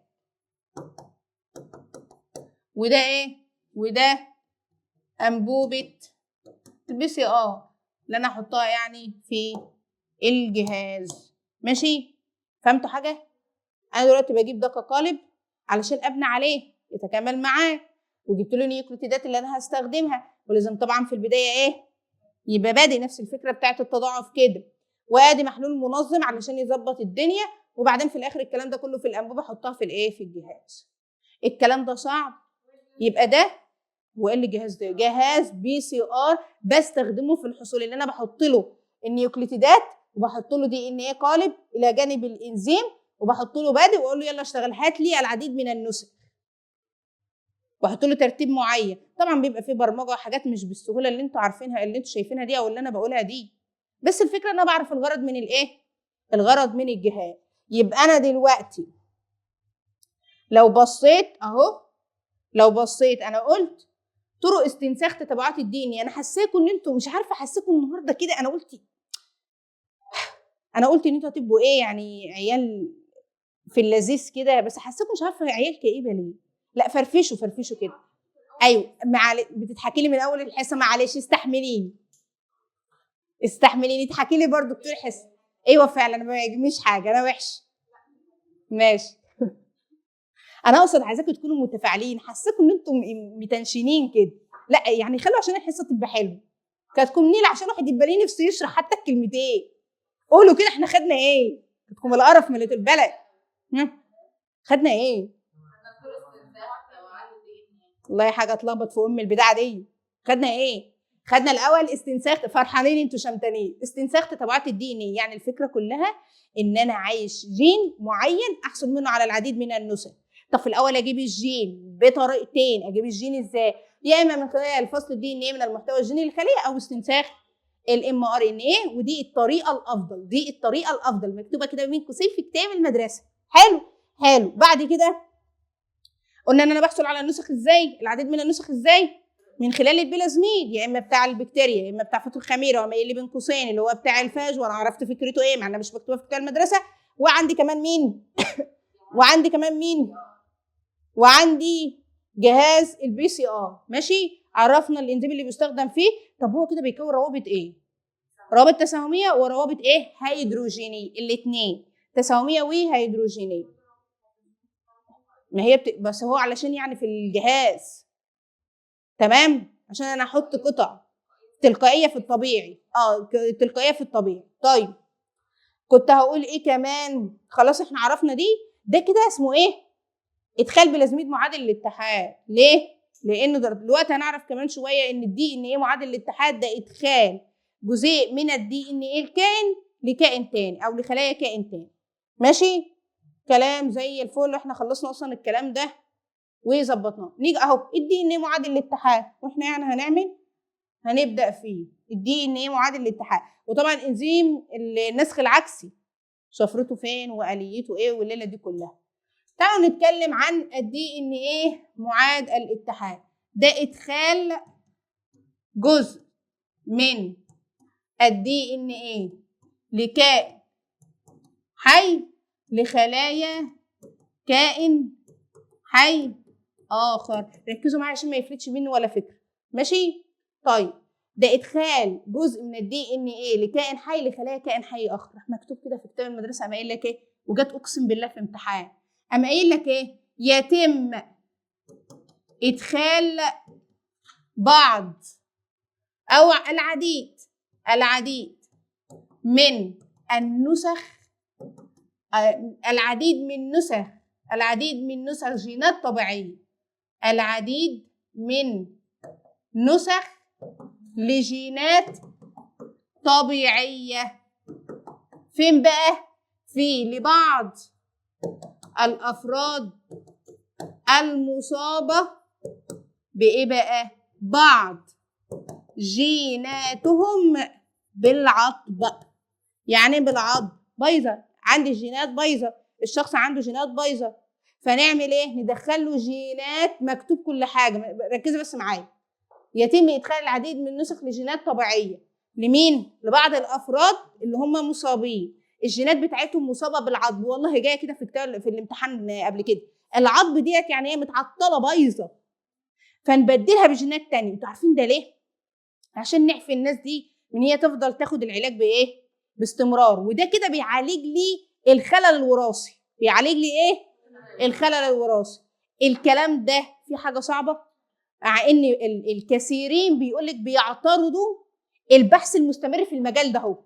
وده ايه؟ وده انبوبه البي سي ار اللي انا احطها يعني في الجهاز. ماشي؟ فهمتوا حاجه؟ انا دلوقتي بجيب ده كقالب علشان ابني عليه يتكامل معاه، وجبت له نيوكليتيدات اللي انا هستخدمها، ولازم طبعا في البدايه ايه؟ يبقى بادئ نفس الفكره بتاعت التضاعف كده، وادي محلول منظم علشان يظبط الدنيا، وبعدين في الاخر الكلام ده كله في الانبوبه احطها في الايه؟ في الجهاز. الكلام ده صعب؟ يبقى ده وايه اللي جهاز ده؟ جهاز بي سي ار بستخدمه في الحصول، اللي انا بحط له النيوكليتيدات وبحط له دي ان ايه قالب الى جانب الانزيم، وبحط له بادئ واقول له يلا اشتغل هات لي العديد من النسخ، واحط له ترتيب معين. طبعا بيبقى فيه برمجه وحاجات مش بالسهوله اللي انتوا عارفينها اللي انتوا شايفينها دي او اللي انا بقولها دي، بس الفكره ان انا بعرف الغرض من الايه؟ الغرض من الجهاز. يبقى انا دلوقتي لو بصيت اهو، انا قلت طرق استنساخ تتبعات الدي ان ايه. انا حسيكم ان انتوا مش عارفه، حسيكم النهارده كده انا قلت ان انتوا هتبقوا ايه يعني؟ عيال في اللذيذ كده، بس حسيكم مش عارفه عيال كئيبه ليه. لا فرفشوا كده. ايوه بتضحكي لي من اول الحصه، معلش استحمليني تحكي لي برضو دكتور حصه. ايوه فعلا انا ما يعجبنيش حاجه، انا وحش. ماشي. انا اقصد عايزاكم تكونوا متفاعلين، حسيكم ان انتم متنشنين كده. لا يعني خلوا عشان الحصه تبقى حلوه. كانتكم نيل عشان واحد يبقى ليه نفسه يشرح حتى الكلمتين. قولوا كده احنا خدنا ايه؟ كانتكم القرف ملت البلد. خدنا ايه؟ والله حاجه اتلخبط في البداعه دي. خدنا ايه؟ خدنا الاول استنساخ، فرحانين انتوا شمتانين، استنساخ تبعات الدي ان ايه. يعني الفكره كلها ان انا عايش جين معين احصل منه على العديد من النسخ. طب في الاول اجيب الجين بطريقتين. اجيب الجين ازاي؟ يا اما من خلال فصل الدي ان ايه من المحتوى الجيني للخليه، او استنساخ الام ار ان ايه. ودي الطريقه الافضل، دي الطريقه الافضل، مكتوبه كده بين قوسين في كتاب المدرسه. حلو. حلو. بعد كده قلنا ان انا بحصل على النسخ ازاي؟ العديد من النسخ ازاي؟ من خلال البلازميد، يا اما بتاع البكتيريا يا اما بتاع فطر الخميره، وما اللي بين قوسين اللي هو بتاع الفاج، وانا عرفت فكرته ايه مع انها مش مكتوبه في كتاب المدرسه. وعندي كمان مين؟ وعندي كمان مين؟ وعندي جهاز البي سي ار. ماشي، عرفنا الانزيم اللي بيستخدم فيه. طب هو كده بيكون روابط ايه؟ روابط تساهميه وروابط ايه؟ هيدروجينيه. الاثنين تساهميه وهيدروجينيه. ما هي بس هو علشان يعني في الجهاز، تمام، عشان انا احط قطع تلقائيه في الطبيعي. تلقائيه في الطبيعي. طيب كنت هقول ايه كمان؟ خلاص احنا عرفنا دي. ده كده اسمه ايه؟ ادخال بلازميد معادل للاتحاد. ليه؟ لانه دلوقتي هنعرف كمان شويه ان الدي ان ايه معادل للاتحاد ده ادخال جزيء من الدي ان ايه الكائن لكائن تاني او لخلايا كائن تاني. ماشي، كلام زي الفل. احنا خلصنا اصلا الكلام ده وظبطناه. نيجي اهو الدي ان ايه معادل للاتحاد، واحنا يعني هنبدا فيه. الدي ان ايه معادل للاتحاد، وطبعا انزيم النسخ العكسي شفرته فين واليته ايه والليله دي كلها. تعالوا نتكلم عن الدي ان ايه معاد الاتحاد. ده ادخال جزء من الدي ان ايه لكائن حي لخلايا كائن حي اخر. ركزوا معايا عشان ما يفلتش مني ولا فكره. ماشي. طيب ده ادخال جزء من الدي ان ايه لكائن حي لخلايا كائن حي اخر. راح مكتوب كده في كتاب المدرسه. قام قايل لك ايه؟ وجت اقسم بالله في امتحان. قام قايل لك ايه؟ يتم ادخال بعض او العديد من النسخ، العديد من نسخ جينات طبيعيه، العديد من نسخ لجينات طبيعيه. فين بقى؟ في لبعض الافراد المصابه بايه بقى؟ بعض جيناتهم بالعطب. يعني بالعض بايظه، عندي جينات بايظه، الشخص عنده جينات بايظه، فنعمل ايه؟ ندخل له جينات، مكتوب كل حاجه، ركزي بس معايا. يتم ادخال العديد من النسخ لجينات طبيعيه. لمين؟ لبعض الافراد اللي هم مصابين، الجينات بتاعتهم مصابه بالعضب. والله جايه كده في كتاب في الامتحان قبل كده. العضب ديت يعني ايه؟ متعطله بايظه، فنبدلها بجينات تانية. انتوا عارفين ده ليه؟ عشان نعفي الناس دي من هي تفضل تاخد العلاج بايه؟ باستمرار. وده كده بيعالج لي الخلل الوراثي. بيعالج لي ايه؟ الخلل الوراثي. الكلام ده في حاجه صعبه، مع ان الكثيرين بيقولك بيعترضوا البحث المستمر في المجال ده. هو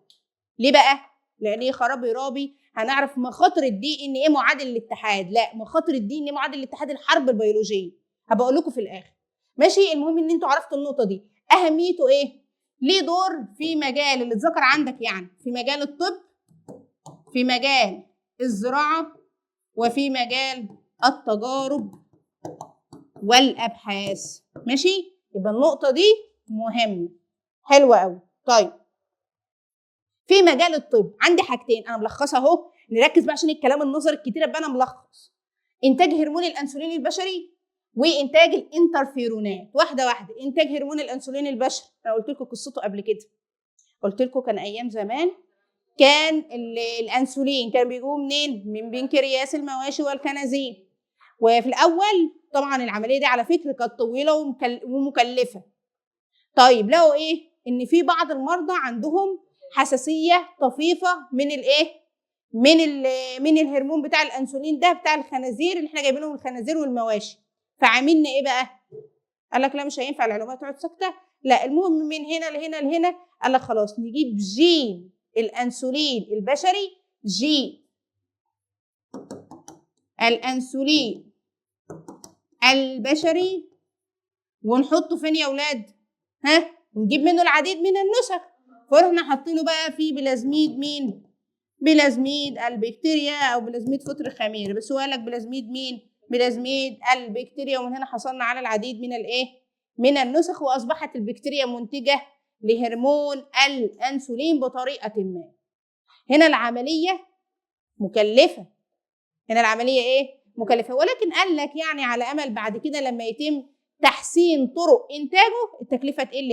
ليه بقى؟ لان ايه؟ خرابي رابي. هنعرف مخاطر الدي ان ايه معادل للاتحاد. لا، مخاطر الدي ان ايه معادل للاتحاد الحرب البيولوجيه هبقى اقول لكم في الاخر. ماشي. المهم ان انتوا عرفتوا النقطه دي. اهميته ايه؟ ليه دور في مجال اللي اتذكر عندك، يعني في مجال الطب، في مجال الزراعه، وفي مجال التجارب والابحاث. ماشي، يبقى النقطه دي مهمه. حلوه قوي. طيب في مجال الطب عندي حاجتين انا ملخصها اهو، نركز بقى عشان الكلام النظري الكتير يبقى انا ملخص. انتاج هرمون الانسولين البشري وانتاج الانترفيرونات. واحده واحده. انتاج هرمون الانسولين البشري انا قلت لكم قصته قبل كده. قلت لكم كان ايام زمان كان الانسولين كان بيجوا منين؟ من بنكرياس المواشي والخنازير. وفي الاول طبعا العمليه دي على فكره كانت طويله ومكلفه. طيب لقوا ايه؟ ان في بعض المرضى عندهم حساسيه طفيفه من الايه؟ من الهرمون بتاع الانسولين ده بتاع الخنازير اللي احنا جايبينه من الخنازير والمواشي. فعاملنا ايه بقى؟ قال لك لا مش هينفع العلومات تقعد ساكته. لا، المهم من هنا لهنا لهنا قال لك خلاص نجيب جين الانسولين البشري، جين الانسولين البشري ونحطه فين يا اولاد؟ نجيب منه العديد من النسخ. فرحنا حاطينه بقى في بلازميد مين؟ بلازميد البكتيريا او بلازميد فطر خميري، بس هو قال لك بلازميد مين؟ بلازميد البكتيريا. ومن هنا حصلنا على العديد من من النسخ، واصبحت البكتيريا منتجه لهرمون الانسولين بطريقه ما. هنا العمليه مكلفه، هنا العمليه مكلفه، ولكن قال لك يعني على امل بعد كده لما يتم تحسين طرق انتاجه التكلفه تقل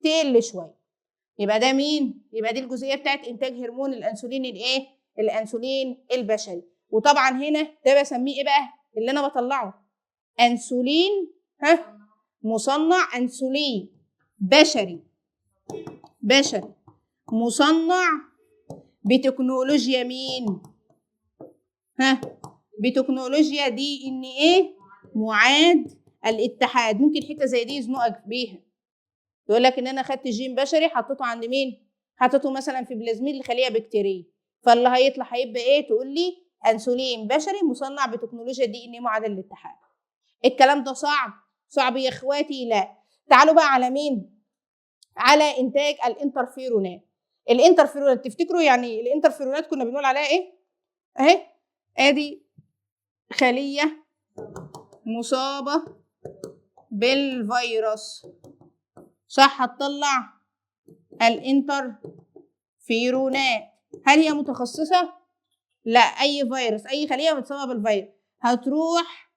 تقل شويه. يبقى ده مين؟ يبقى دي الجزئيه بتاعت انتاج هرمون الانسولين الانسولين البشري. وطبعا هنا ده بسميه بقى اللي انا بطلعه؟ انسولين مصنع، انسولين بشري مصنع بتكنولوجيا مين؟ بتكنولوجيا دي ان معاد الاتحاد. ممكن حته زي دي يزنقك بيها، يقول لك ان انا خدت جين بشري حطيته عند مين؟ حطيته مثلا في بلازميد لخليه بكتيريه، فاللي هيطلع هيبقى تقول لي انسولين بشري مصنع بتكنولوجيا دي ان معادل الاتحاد. الكلام ده صعب يا اخواتي؟ لا. تعالوا بقى على مين؟ على انتاج الانترفيرونات. الانترفيرونات تفتكروا يعني الانترفيرونات كنا بنقول عليها اهي ادي خليه مصابه بالفيروس، صح؟ هتطلع الانترفيرونات. هل هي متخصصه؟ لا، اي فيروس، اي خليه متصابه بالفيروس هتروح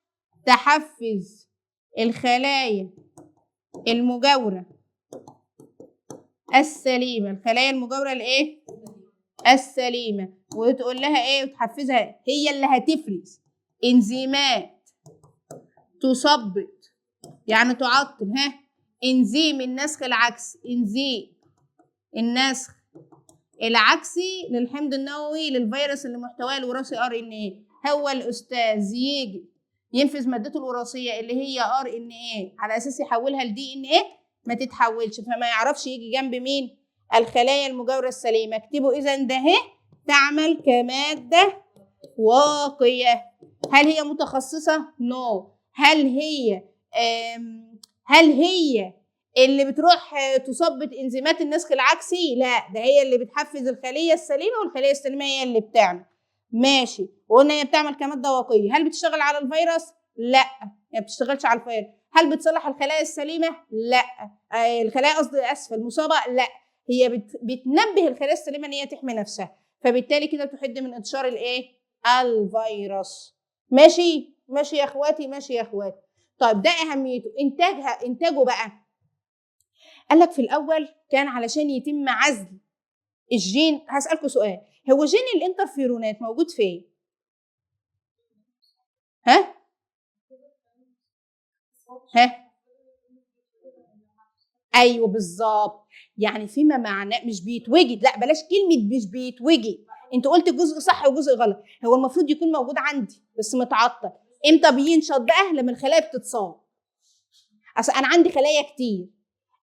تحفز الخلايا المجاوره السليمه، الخلايا المجاوره السليمه، وتقول لها وتحفزها هي اللي هتفرز انزيمات تثبط، يعني تعطل انزيم النسخ العكسي، انزيم النسخ العكسي للحمض النووي للفيروس اللي محتواه الوراثي RNA. هو الاستاذ يجي ينفذ مادته الوراثيه اللي هي RNA على اساس يحولها لDNA ما تتحولش، فما يعرفش يجي جنب مين؟ الخلايا المجاوره السليمه. اكتبوا اذا ده تعمل كماده واقيه. هل هي متخصصه؟ نو. هل هي اللي بتروح تثبط انزيمات النسخ العكسي؟ لا، ده هي اللي بتحفز الخليه السليمه، والخليه السليمه هي اللي بتعمل. ماشي، وقلنا هي بتعمل كماده واقيه. هل بتشتغل على الفيروس؟ لا، ما بتشتغلش على الفيروس. هل بتصلح الخلايا السليمه؟ لا. الخلايا اسفه المصابه؟ لا. هي بتنبه الخلايا السليمه ان هي تحمي نفسها، فبالتالي كده تحد من انتشار الفيروس. ماشي يا اخواتي، ماشي يا اخواتي. طيب ده اهميته. انتاجه بقى قال لك في الاول كان علشان يتم عزل الجين. هسالكم سؤال، هو جين الانترفيرونات موجود فين؟ ها ايوه بالظبط. يعني فيما معناه مش بيتوجد، لا بلاش كلمه مش بيتوجد، انت قلت جزء صح وجزء غلط. هو المفروض يكون موجود عندي بس متعطل. امتى بينشط بقى؟ لما الخلايا بتتصاب. اصل انا عندي خلايا كتير،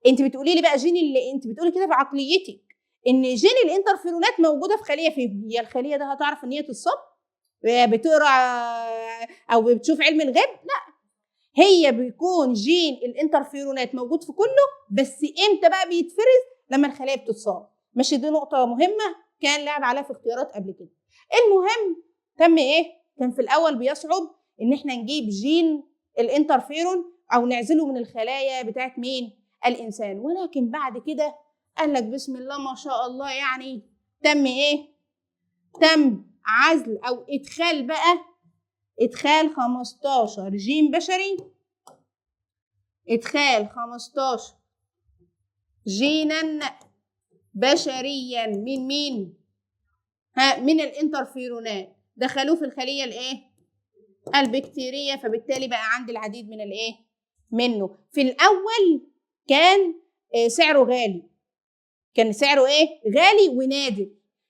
انت بتقولي لي بقى جين اللي انت بتقولي كده في عقليتك ان جين الانترفيرونات موجوده في خليه فيهم. هي الخليه ده هتعرف ان هي تتصاب؟ بتقرا او بتشوف علم الغيب؟ لا، هي بيكون جين الانترفيرونات موجود في كله، بس امتى بقى بيتفرز؟ لما الخليه بتتصاب. ماشي، دي نقطه مهمه كان لعب عليها في اختيارات قبل كده. المهم تم كان في الاول بيصعب ان احنا نجيب جين الانترفيرون او نعزله من الخلايا بتاعت مين؟ الانسان. ولكن بعد كده قال لك بسم الله ما شاء الله، يعني تم تم عزل او ادخال بقى، ادخال 15 جين بشري، ادخال 15 جينا بشريا من مين؟ من الانترفيرونات، دخلوه في الخليه البكتيريه، فبالتالي بقى عندي العديد من منه. في الاول كان سعره غالي، كان سعره غالي ونادر.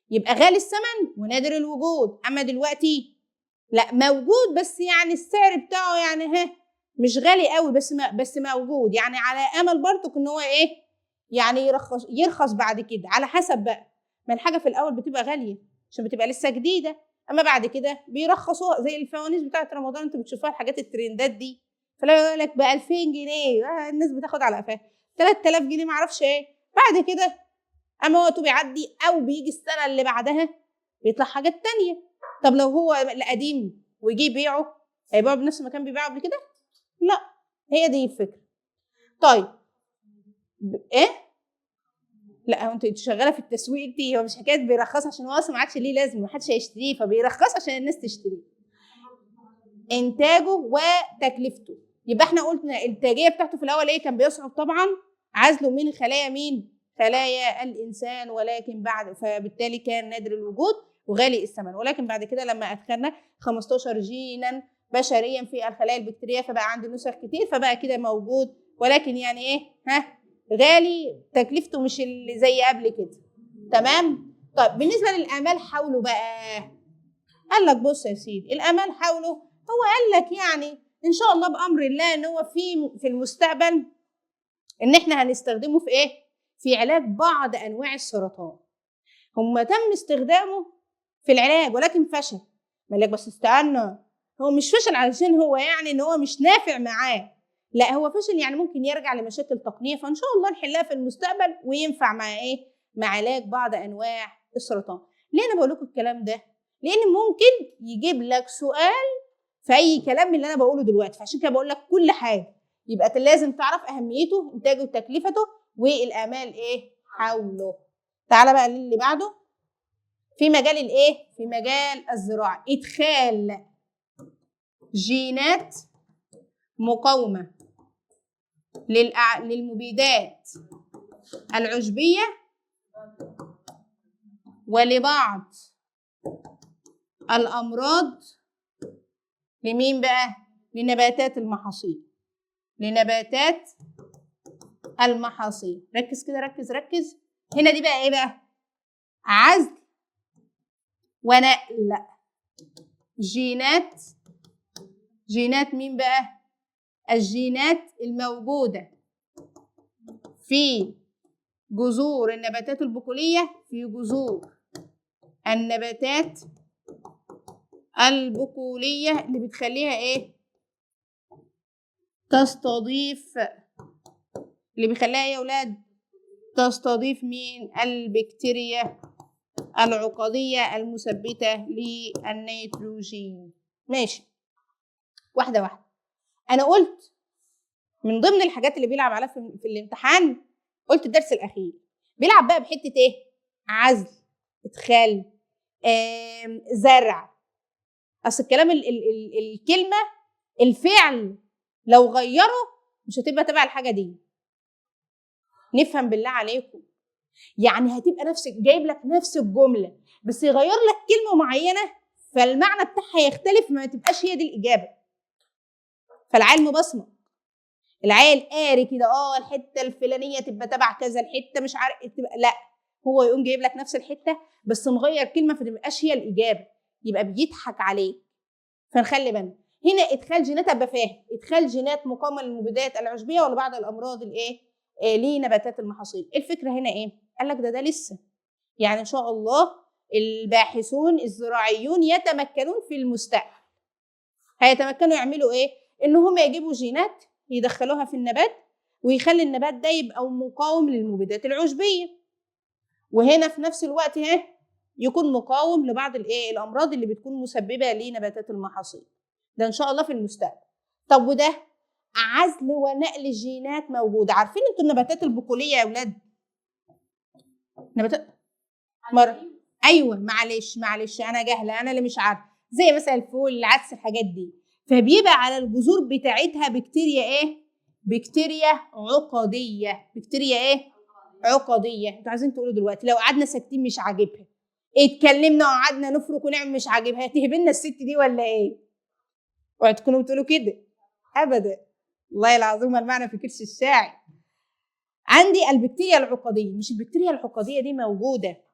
يبقى غالي الثمن ونادر الوجود. اما دلوقتي لا، موجود بس يعني السعر بتاعه يعني مش غالي قوي، بس موجود، يعني على امل برضك ان هو يعني يرخص بعد كده، على حسب بقى. ما الحاجه في الاول بتبقى غاليه عشان بتبقى لسه جديده، اما بعد كده بيرخصوها زي الفوانيس بتاعت رمضان، انتوا بتشوفوها الحاجات الترندات دي، فلو يقول لك ب 2000 جنيه الناس بتاخد على قفاها، 3000 جنيه ما اعرفش ايه. بعد كده اما وقته بيعدي او بيجي السنه اللي بعدها بيطلع حاجات تانية. طب لو هو القديم ويجي يبيعه، هيبيعه بنفس المكان بيبيعه قبل كده؟ لا. هي دي الفكره. طيب ايه؟ لا، هو انت شغاله في التسويق دي، هو مش حكايه بيرخص عشان هو اصلا ما عادش ليه لازمه، ما حدش هيشتريه فبيرخص عشان الناس تشتريه. انتاجه وتكلفته. يبقى احنا قلنا الانتاجيه بتاعته في الاول ايه؟ كان بيصعب طبعا عزله من خلايا مين؟ خلايا الانسان، ولكن بعد فبالتالي كان نادر الوجود وغالي الثمن. ولكن بعد كده لما ادخلنا 15 جينا بشريا في الخلايا البكتيريه فبقى عنده نسخ كتير، فبقى كده موجود، ولكن يعني ايه؟ غالي، تكلفته مش اللي زي قبل كده. تمام. طيب بالنسبه للامال حوله بقى، قال لك بص يا سيدي، الامال حوله هو قال لك يعني ان شاء الله بامر الله ان هو في المستقبل ان احنا هنستخدمه في ايه؟ في علاج بعض انواع السرطان. هم تم استخدامه في العلاج ولكن فشل. قال لك بس استنى، هو مش فشل علشان هو يعني ان هو مش نافع معاه، لا هو فشل يعني ممكن يرجع لمشاكل تقنيه، فان شاء الله نحلها في المستقبل وينفع مع ايه؟ مع علاج بعض انواع السرطان. ليه انا بقول لكم الكلام ده؟ لان ممكن يجيب لك سؤال في اي كلام من اللي انا بقوله دلوقتي، فعشان كده بقول لك كل حاجه يبقى لازم تعرف اهميته، انتاجه وتكلفته، والامال ايه حوله. تعالى بقى للي بعده. في مجال الايه؟ في مجال الزراعه، ادخال جينات مقاومه للمبيدات العشبيه ولبعض الامراض. لمين بقى؟ لنباتات المحاصيل. لنباتات المحاصيل. ركز كده، ركز ركز. هنا دي بقى ايه بقى؟ عزل ونقل جينات. جينات مين بقى؟ الجينات الموجودة في جذور النباتات البقولية، في جذور النباتات البقولية اللي بتخليها ايه؟ تستضيف. اللي بيخليها ايه يا ولاد؟ تستضيف مين؟ البكتيريا العقدية المثبتة للنيتروجين. ماشي، واحدة واحدة. أنا قلت من ضمن الحاجات اللي بيلعب عليها في الامتحان، قلت الدرس الأخير بيلعب بقى بحتة إيه؟ عزل، إدخال، زرع. أصل الكلام الكلمة، الفعل لو غيره مش هتبقى تبع الحاجة دي. نفهم بالله عليكم. يعني هتبقى نفس جايب لك نفس الجملة بس يغير لك كلمة معينة، فالمعنى بتاعها يختلف، ما تبقاش هي دي الإجابة. فالعيل مبصمة، العيل قاري كده الحتة الفلانية تبقى تبع كذا، الحتة مش عارف تبقى، لا هو يقوم جايب لك نفس الحتة بس مغير كلمة فتبقاش هي الإجابة، يبقى بيضحك عليك. فنخلي بالنا هنا ادخال جينات، ابقى فاهم ادخال جينات مقاومة للمبيدات العشبية ولا بعض الأمراض الايه؟ لنباتات المحاصيل. الفكرة هنا ايه؟ قال لك ده لسه يعني ان شاء الله الباحثون الزراعيون يتمكنون في المستقبل. هيتمكنوا يعملوا ايه؟ ان هم يجيبوا جينات يدخلوها في النبات ويخلي النبات ده يبقى مقاوم للمبيدات العشبيه، وهنا في نفس الوقت يكون مقاوم لبعض الامراض اللي بتكون مسببه لنباتات المحاصيل. ده ان شاء الله في المستقبل. طب وده عزل ونقل الجينات موجود. عارفين انتوا النباتات البقوليه يا اولاد؟ نباتات ايوه، معلش انا جاهله، انا اللي مش عارفه، زي مثلا الفول، العدس، الحاجات دي. فبيبقى على الجذور بتاعتها بكتيريا ايه؟ بكتيريا عقديه. بكتيريا ايه؟ عقديه. انتوا عايزين تقولوا دلوقتي لو قعدنا ساكتين مش عاجبها، اتكلمنا وقعدنا نفرك ونعمل مش عاجبها، تهبلنا الست دي ولا ايه؟ اوعوا تكونوا بتقولوا كده ابدا. والله العظيم المعنى في كرش الشاعر. عندي البكتيريا العقديه. مش البكتيريا العقديه دي موجوده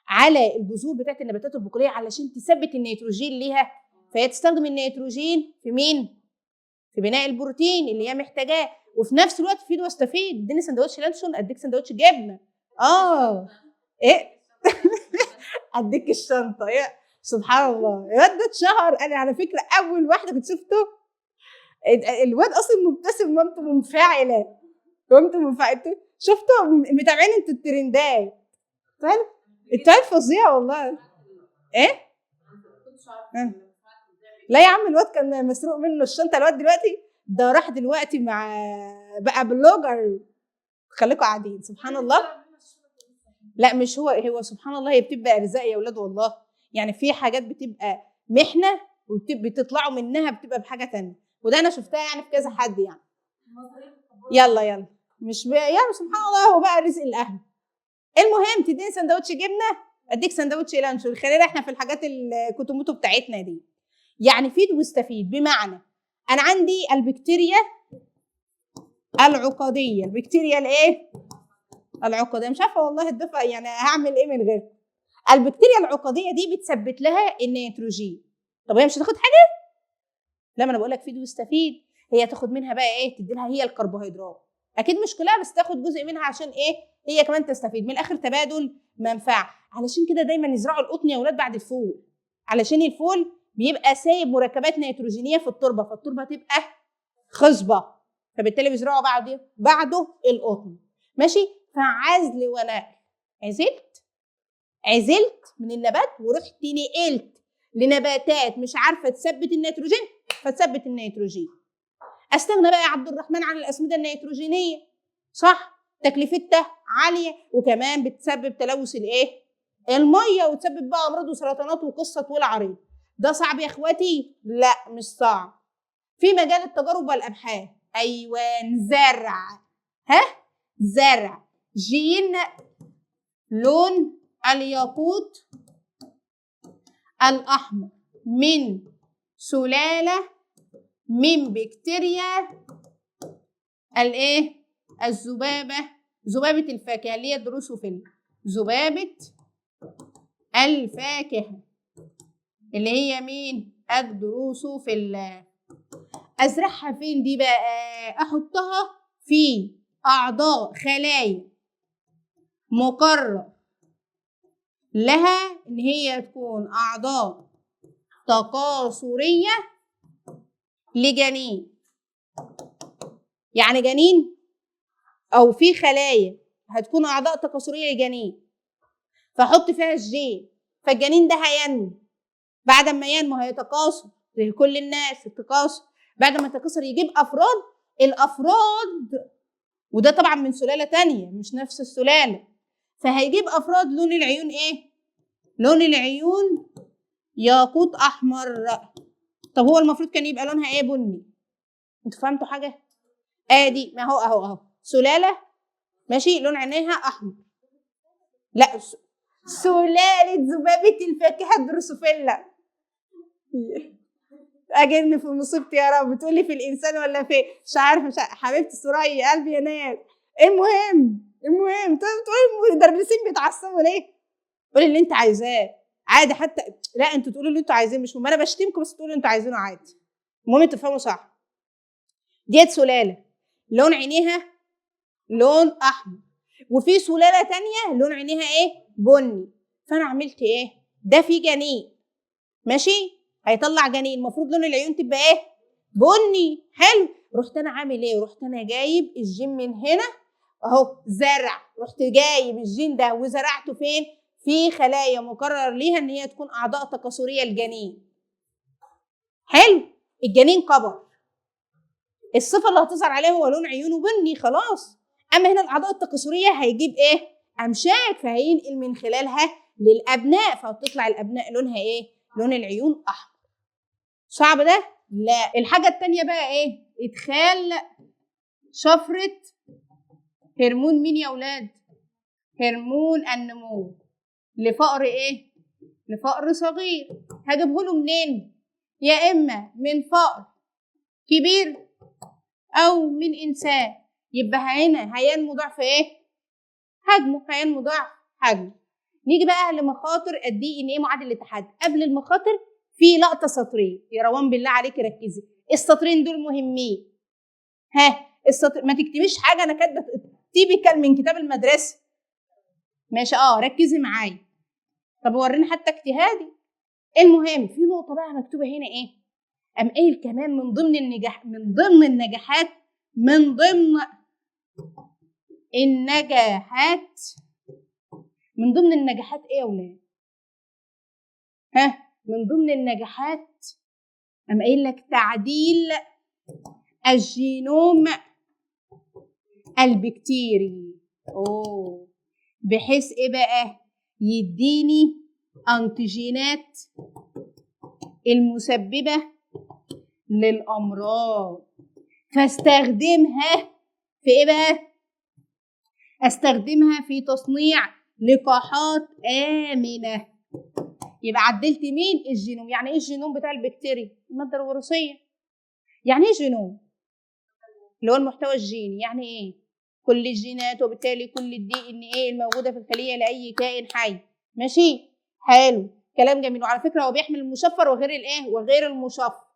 على الجذور بتاعت النباتات البقوليه علشان تثبت النيتروجين ليها، فهي تستخدم النيتروجين في مين؟ في بناء البروتين اللي هي محتاجاه، وفي نفس الوقت تفيد واستفيد. اديني سندوتش لانشون اديك سندوتش جبنه. ايه اديك الشنطه. سبحان الله، الواد ده اتشهر. انا على فكره اول واحده كنت شفته الواد اصلا مبتسم، مامته منفعله، مامته منفعله. شفتوا متابعين انتوا الترندات؟ الترند فظيع والله. ايه؟ آه. لا يا عم، الواد كان مسروق منه الشنطه، الواد دلوقتي ده راح دلوقتي مع بقى بلوجر. خليكم قاعدين سبحان الله. لا مش هو سبحان الله، هي بتبقى ارزاق يا اولاد والله. يعني في حاجات بتبقى محنه وبتطلعوا منها بتبقى بحاجه تانية، وده انا شفتها يعني في كذا حد يعني. يلا مش يعني سبحان الله، هو بقى رزق الاهل. المهم تديني سندوتش جبنه، اديك سندوتش لانشون. خلينا احنا في الحاجات الكتموتو بتاعتنا دي. يعني فيد واستفيد، بمعنى انا عندي البكتيريا العقديه. البكتيريا الايه؟ العقديه. مش عارفه والله الدفعه يعني هعمل ايه من غير البكتيريا العقديه دي. بتثبت لها النيتروجين. طب هي مش هتاخد حاجه؟ لما انا بقول لك فيد واستفيد، هي تاخد منها بقى ايه؟ تدي لها هي الكربوهيدرات. اكيد مش كلها، بس تاخد جزء منها عشان ايه؟ هي كمان تستفيد من الاخر، تبادل منفعه. علشان كده دايما يزرعوا القطن يا اولاد بعد الفول، علشان الفول بيبقى سايب مركبات نيتروجينيه في التربه، فالتربه تبقى خصبه، فبالتالي بيزرعوا بعده القطن. ماشي. فعزل ونقل. عزلت من النبات ورحت نقلت لنباتات مش عارفه تثبت النيتروجين فتثبت النيتروجين. استغنى بقى يا عبد الرحمن عن الاسمده النيتروجينيه، صح؟ تكلفتها عاليه، وكمان بتسبب تلوث الايه؟ الميه، وتسبب بقى امراض وسرطانات وقصه طويله عريضه. ده صعب يا اخواتي؟ لا مش صعب. في مجال التجارب والابحاث. ايوان، زرع. زرع جين لون الياقوت الاحمر من سلاله من بكتيريا الايه؟ ذبابه الفاكهه اللي هي دروسوفيلا. ذبابه الفاكهه اللي هي مين؟ الدروسوفيلا. ازرعها فين دي بقى؟ احطها في اعضاء خلايا مقرر لها ان هي تكون اعضاء تكاثريه لجنين. يعني جنين او في خلايا هتكون اعضاء تكاثريه لجنين، فاحط فيها الجين، فالجنين ده هينمو. بعد ما ينمو هيتكاثر زي كل الناس، التكاثر بعد ما يتكاثر يجيب افراد. الافراد وده طبعا من سلاله تانية مش نفس السلاله، فهيجيب افراد لون العيون ايه؟ لون العيون ياقوت احمر. طب هو المفروض كان يبقى لونها ايه؟ بني. انتوا فهمتوا حاجه؟ ادي ما هو اهو سلاله ماشي، لون عينيها احمر. لا سلاله ذبابه الفاكهه دروسوفيلا. اجرني في مصيبتي يا رب. بتقولي في الانسان ولا في مش عارفه. مش عارفة. حبيبتي سوريا قلبي يا ناس. المهم تقولي المدرسين بيتعصبوا ليه؟ قولي اللي انت عايزاه عادي. حتى لا انتوا تقولوا اللي انتوا عايزينه، مش مهم انا بشتمكم، بس تقولوا اللي انتوا عايزينه عادي. المهم تفهموا صح. ديت سلاله لون عينيها لون احمر، وفي سلاله تانية لون عينيها ايه؟ بني. فانا عملت ايه؟ ده في جنين ماشي، هيطلع جنين، المفروض لون العيون تبقى ايه؟ بني. حلو. رحت انا عامل ايه؟ رحت انا جايب الجين من هنا اهو، زرع. رحت جايب الجين ده وزرعته فين؟ في خلايا مقرر ليها ان هي تكون اعضاء تكاثريه الجنين. حلو. الجنين كبر، الصفه اللي هتظهر عليه هو لون عيونه بني خلاص. اما هنا الاعضاء التكاثريه هيجيب ايه؟ امشاج، فهينقل من خلالها للابناء، فهتطلع الابناء لونها ايه؟ لون العيون احمر. صعب ده؟ لا. الحاجه الثانيه بقى ايه؟ ادخال شفره هرمون مين يا اولاد؟ هرمون النمو لفأر ايه؟ لفأر صغير. هجيبه له منين؟ يا اما من فأر كبير او من انسان. يبقى هنا هينمو ضعف ايه؟ حجمه. هينمو ضعف حجمه. نيجي بقى لمخاطر الدي ان ايه معادل الاتحاد. قبل المخاطر في لقطه سطرين يا روان بالله عليكي ركزي. السطرين دول مهمين. السطر ما تكتبيش حاجه انا كاتبه تيبيكال من كتاب المدرسه. ماشي ركزي معايا. طب وريني حتى اجتهادي. المهم في نقطه بقى مكتوبه هنا ايه؟ قام قايل كمان من ضمن النجاحات ايه يا ولاد؟ من ضمن النجاحات قام قايل لك تعديل الجينوم البكتيري. بحيث ايه بقى؟ يديني انتيجينات المسببة للأمراض، فاستخدمها في ايه بقى؟ استخدمها في تصنيع لقاحات آمنة. يبقى عدلت مين؟ الجينوم. يعني ايه الجينوم بتاع البكتيريا؟ المادة الوراثية. يعني ايه جينوم؟ اللي هو المحتوى الجيني. يعني ايه؟ كل الجينات وبالتالي كل الدي ان ايه الموجودة في الخلية لأي كائن حي. ماشي؟ حلو، كلام جميل. وعلى فكرة هو بيحمل المشفر وغير الايه؟ وغير المشفر.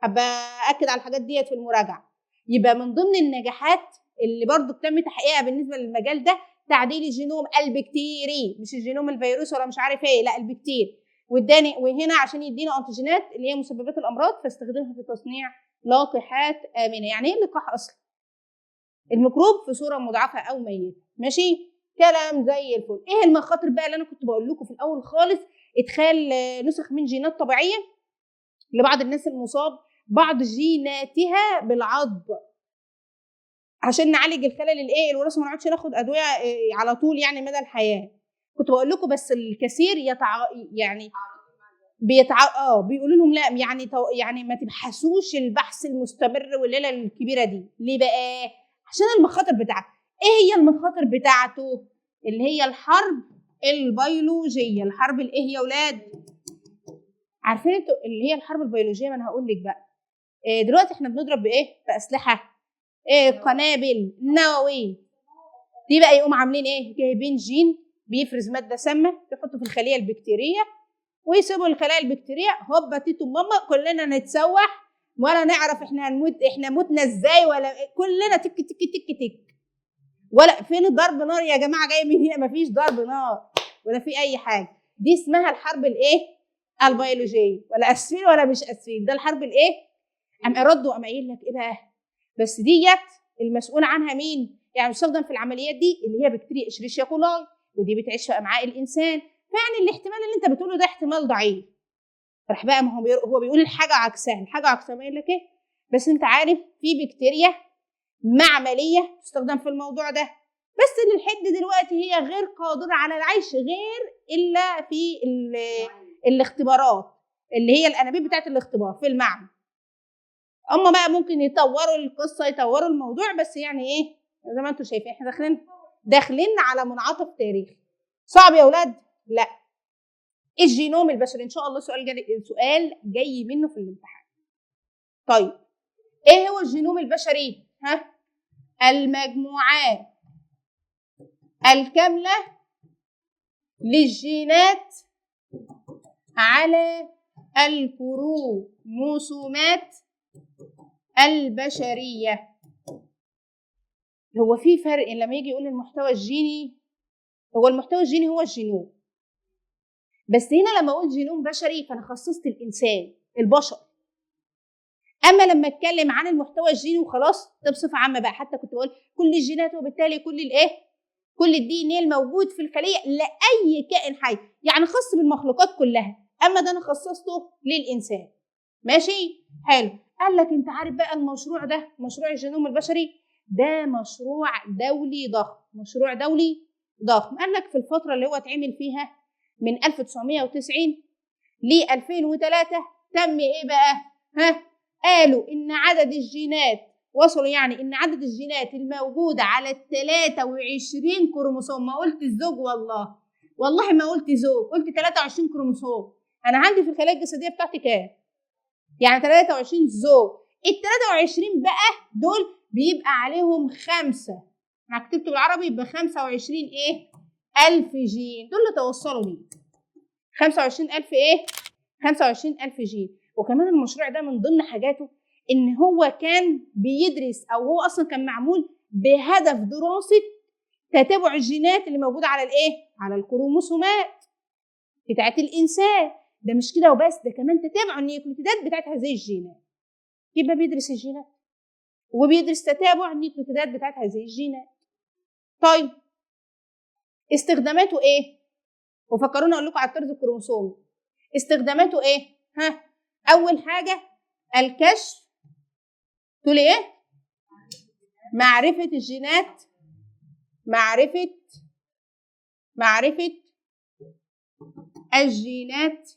هبقى أكد على الحاجات ديت في المراجعة. يبقى من ضمن النجاحات اللي برضو تم تحقيقها بالنسبة للمجال ده تعديل الجينوم البكتيري، مش الجينوم الفيروسي ولا مش عارف ايه، لا البكتيري. واداني وهنا عشان يدينا انتيجينات اللي هي مسببات الامراض، فاستخدمها في تصنيع لقاحات امنه. يعني ايه اللقاح اصلا؟ الميكروب في صوره مضاعفه او ميته. ماشي؟ كلام زي الفل. ايه المخاطر بقى اللي انا كنت بقول لكم في الاول خالص؟ ادخال نسخ من جينات طبيعيه لبعض الناس المصاب بعض جيناتها بالعض عشان نعالج الخلل الايه الوراثي، ما نقعدش ناخد ادويه على طول يعني مدى الحياه. كنت بقول لكم بس الكثير يعني بيقولوا لهم لا، يعني ما تبحثوش البحث المستمر والليله الكبيره دي. ليه بقى؟ عشان المخاطر بتاعته. ايه هي المخاطر بتاعته؟ اللي هي الحرب البيولوجيه. الحرب الايه يا اولاد؟ عارفين انتوا اللي هي الحرب البيولوجيه؟ ما انا هقول لك بقى. دلوقتي احنا بنضرب بايه؟ باسلحه قنابل نوويه. دي بقى يقوم عاملين ايه؟ جايبين جين بيفرز ماده سامه يحطوا في الخليه البكتيريه ويسيبوا الخلايا البكتيريه هوبا تيتو ماما كلنا نتسوح ولا نعرف احنا هنموت، احنا متنا ازاي، ولا كلنا تك تك تك تك. ولا فين الضرب نار يا جماعه؟ جاي من هنا مفيش ضرب نار ولا في اي حاجه. دي اسمها الحرب الايه؟ البيولوجيه. ولا اسفين ولا مش اسفين، ده الحرب الايه؟ قام ردوا قام قايل لك ايه بقى؟ بس ديت المسؤول عنها مين؟ يعني بتستخدم في العمليات دي اللي هي بكتيريا اشريشيا كولاي، ودي بتعيش في امعاء الانسان. فيعني الاحتمال اللي انت بتقوله ده احتمال ضعيف. راح بقى ما هو بيقول الحاجه عكسها. الحاجه عكسها ما يقول لك ايه؟ بس انت عارف في بكتيريا معمليه تستخدم في الموضوع ده، بس للحد دلوقتي هي غير قادره على العيش غير الا في الاختبارات اللي هي الانابيب بتاعت الاختبار في المعمل. اما بقى ممكن يطوروا القصه يطوروا الموضوع، بس يعني ايه زي ما انتم شايفين احنا داخلين على منعطف تاريخي صعب يا اولاد. لا، الجينوم البشري ان شاء الله سؤال جاي منه في الامتحان. طيب ايه هو الجينوم البشري؟ المجموعات الكامله للجينات على الكروموسومات البشريه. هو في فرق لما يجي يقول المحتوى الجيني؟ هو المحتوى الجيني هو الجينوم، بس هنا لما اقول جينوم بشري فانا خصصت الانسان البشر. اما لما اتكلم عن المحتوى الجيني وخلاص ده بصفه عامه بقى، حتى كنت بقول كل الجينات وبالتالي كل الايه؟ كل الدي ان ايه الموجود في الخليه لاي كائن حي، يعني خاص بالمخلوقات كلها. اما ده انا خصصته للانسان. ماشي؟ حلو. قال لك انت عارف بقى المشروع ده، مشروع الجينوم البشري ده مشروع دولي ضخم. مشروع دولي ضخم. قال لك في الفتره اللي هو اتعمل فيها من 1990 ل 2003 تم ايه بقى؟ قالوا ان عدد الجينات وصلوا، يعني ان عدد الجينات الموجوده على 23 كروموسوم. ما قلت الزوج، والله ما قلت زوج، قلت 23 كروموسوم. انا عندي في الخلايا الجسديه بتاعتي كام؟ يعني 23 زوج. ال 23 بقى دول بيبقى عليهم 5، انا كتبت بالعربي يبقى 25 ايه؟ ألف جين. دول اللي توصلوا ليه 25,000 ايه؟ 25,000 جين. وكمان المشروع ده من ضمن حاجاته ان هو كان بيدرس، او هو اصلا كان معمول بهدف دراسه تتابع الجينات اللي موجوده على الايه؟ على الكروموسومات بتاعت الانسان. ده مش كده وبس، ده كمان تتابع النيوكليوتيدات بتاعت هذه الجينات. يبقى بيدرس الجينات وبيدرس تتابع النيوكليوتيدات بتاعت هذه الجينات. طيب استخداماته ايه؟ وفكرونا اقول لكم على الطرز الكروموسومي استخداماته ايه؟ اول حاجه الكشف. تقول ايه؟ معرفه الجينات، معرفه الجينات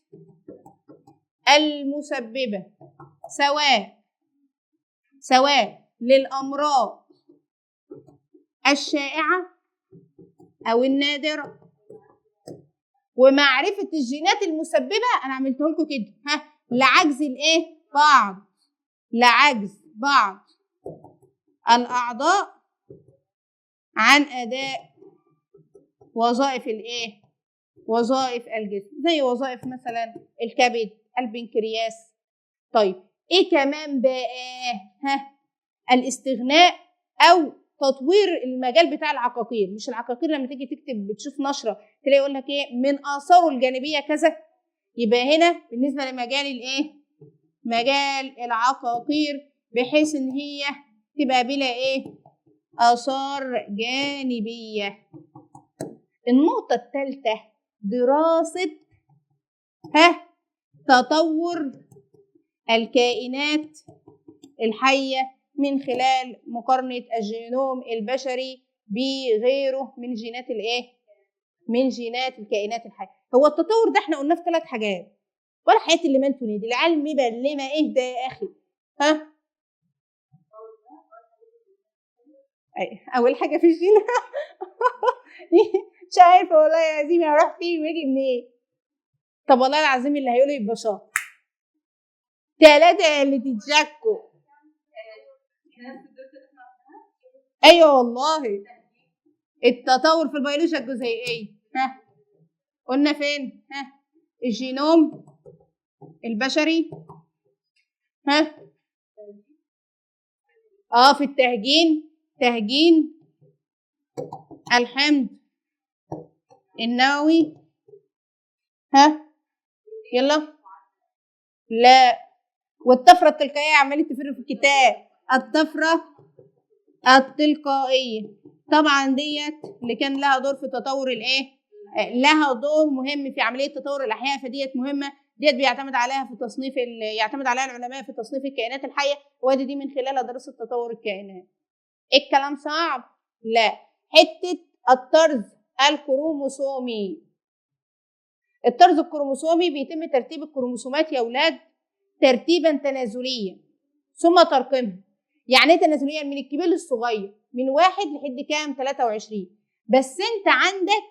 المسببه سواء للامراض الشائعه او النادره. ومعرفه الجينات المسببه انا عملته لكم كده لعجز الايه؟ لعجز بعض الاعضاء عن اداء وظائف الايه؟ وظائف الجسم، زي وظائف مثلا الكبد، البنكرياس. طيب ايه كمان بقى؟ الاستغناء او تطوير المجال بتاع العقاقير. مش العقاقير لما تيجي تكتب بتشوف نشره تلاقي يقول لك ايه؟ من اثاره الجانبيه كذا. يبقى هنا بالنسبه لمجال الايه؟ مجال العقاقير، بحيث ان هي تبقى بلا ايه؟ اثار جانبيه. النقطه الثالثه دراسه تطور الكائنات الحيه من خلال مقارنه الجينوم البشري بغيره من جينات الايه؟ من جينات الكائنات الحيه. هو التطور ده احنا قلنا في 3 حاجات، ولا حياه اللي ما انتوا دي العيال مبلمه ايه ده يا اخي؟ اول حاجه في الجين مش عارفه والله العظيم هروح فين ويجي منين. طب والله العظيم اللي هيقولوا يبقى شاطر. 3 اللي تتشكوا. ايوه والله. التطور في البيولوجيا الجزيئيه قلنا فين؟ الجينوم البشري. في تهجين الحمض النووي. يلا. لا. والطفره التلقائيه عمالين تفرقوا في الكتاب. الطفره التلقائيه طبعا ديت اللي كان لها دور في تطور الايه؟ لها دور مهم في عمليه تطور الاحياء، فديت مهمه. ديت بيعتمد عليها في تصنيف يعتمد عليها العلماء في تصنيف الكائنات الحيه، ودي من خلالها دراسه تطور الكائنات. الكلام صعب؟ لا. حته الطرز الكروموسومي. الطرز الكروموسومي بيتم ترتيب الكروموسومات يا اولاد ترتيبا تنازليا ثم ترقيمها. يعني ايه تنازليا؟ من الكبير للصغير، من 1 لحد كام؟ 23. بس انت عندك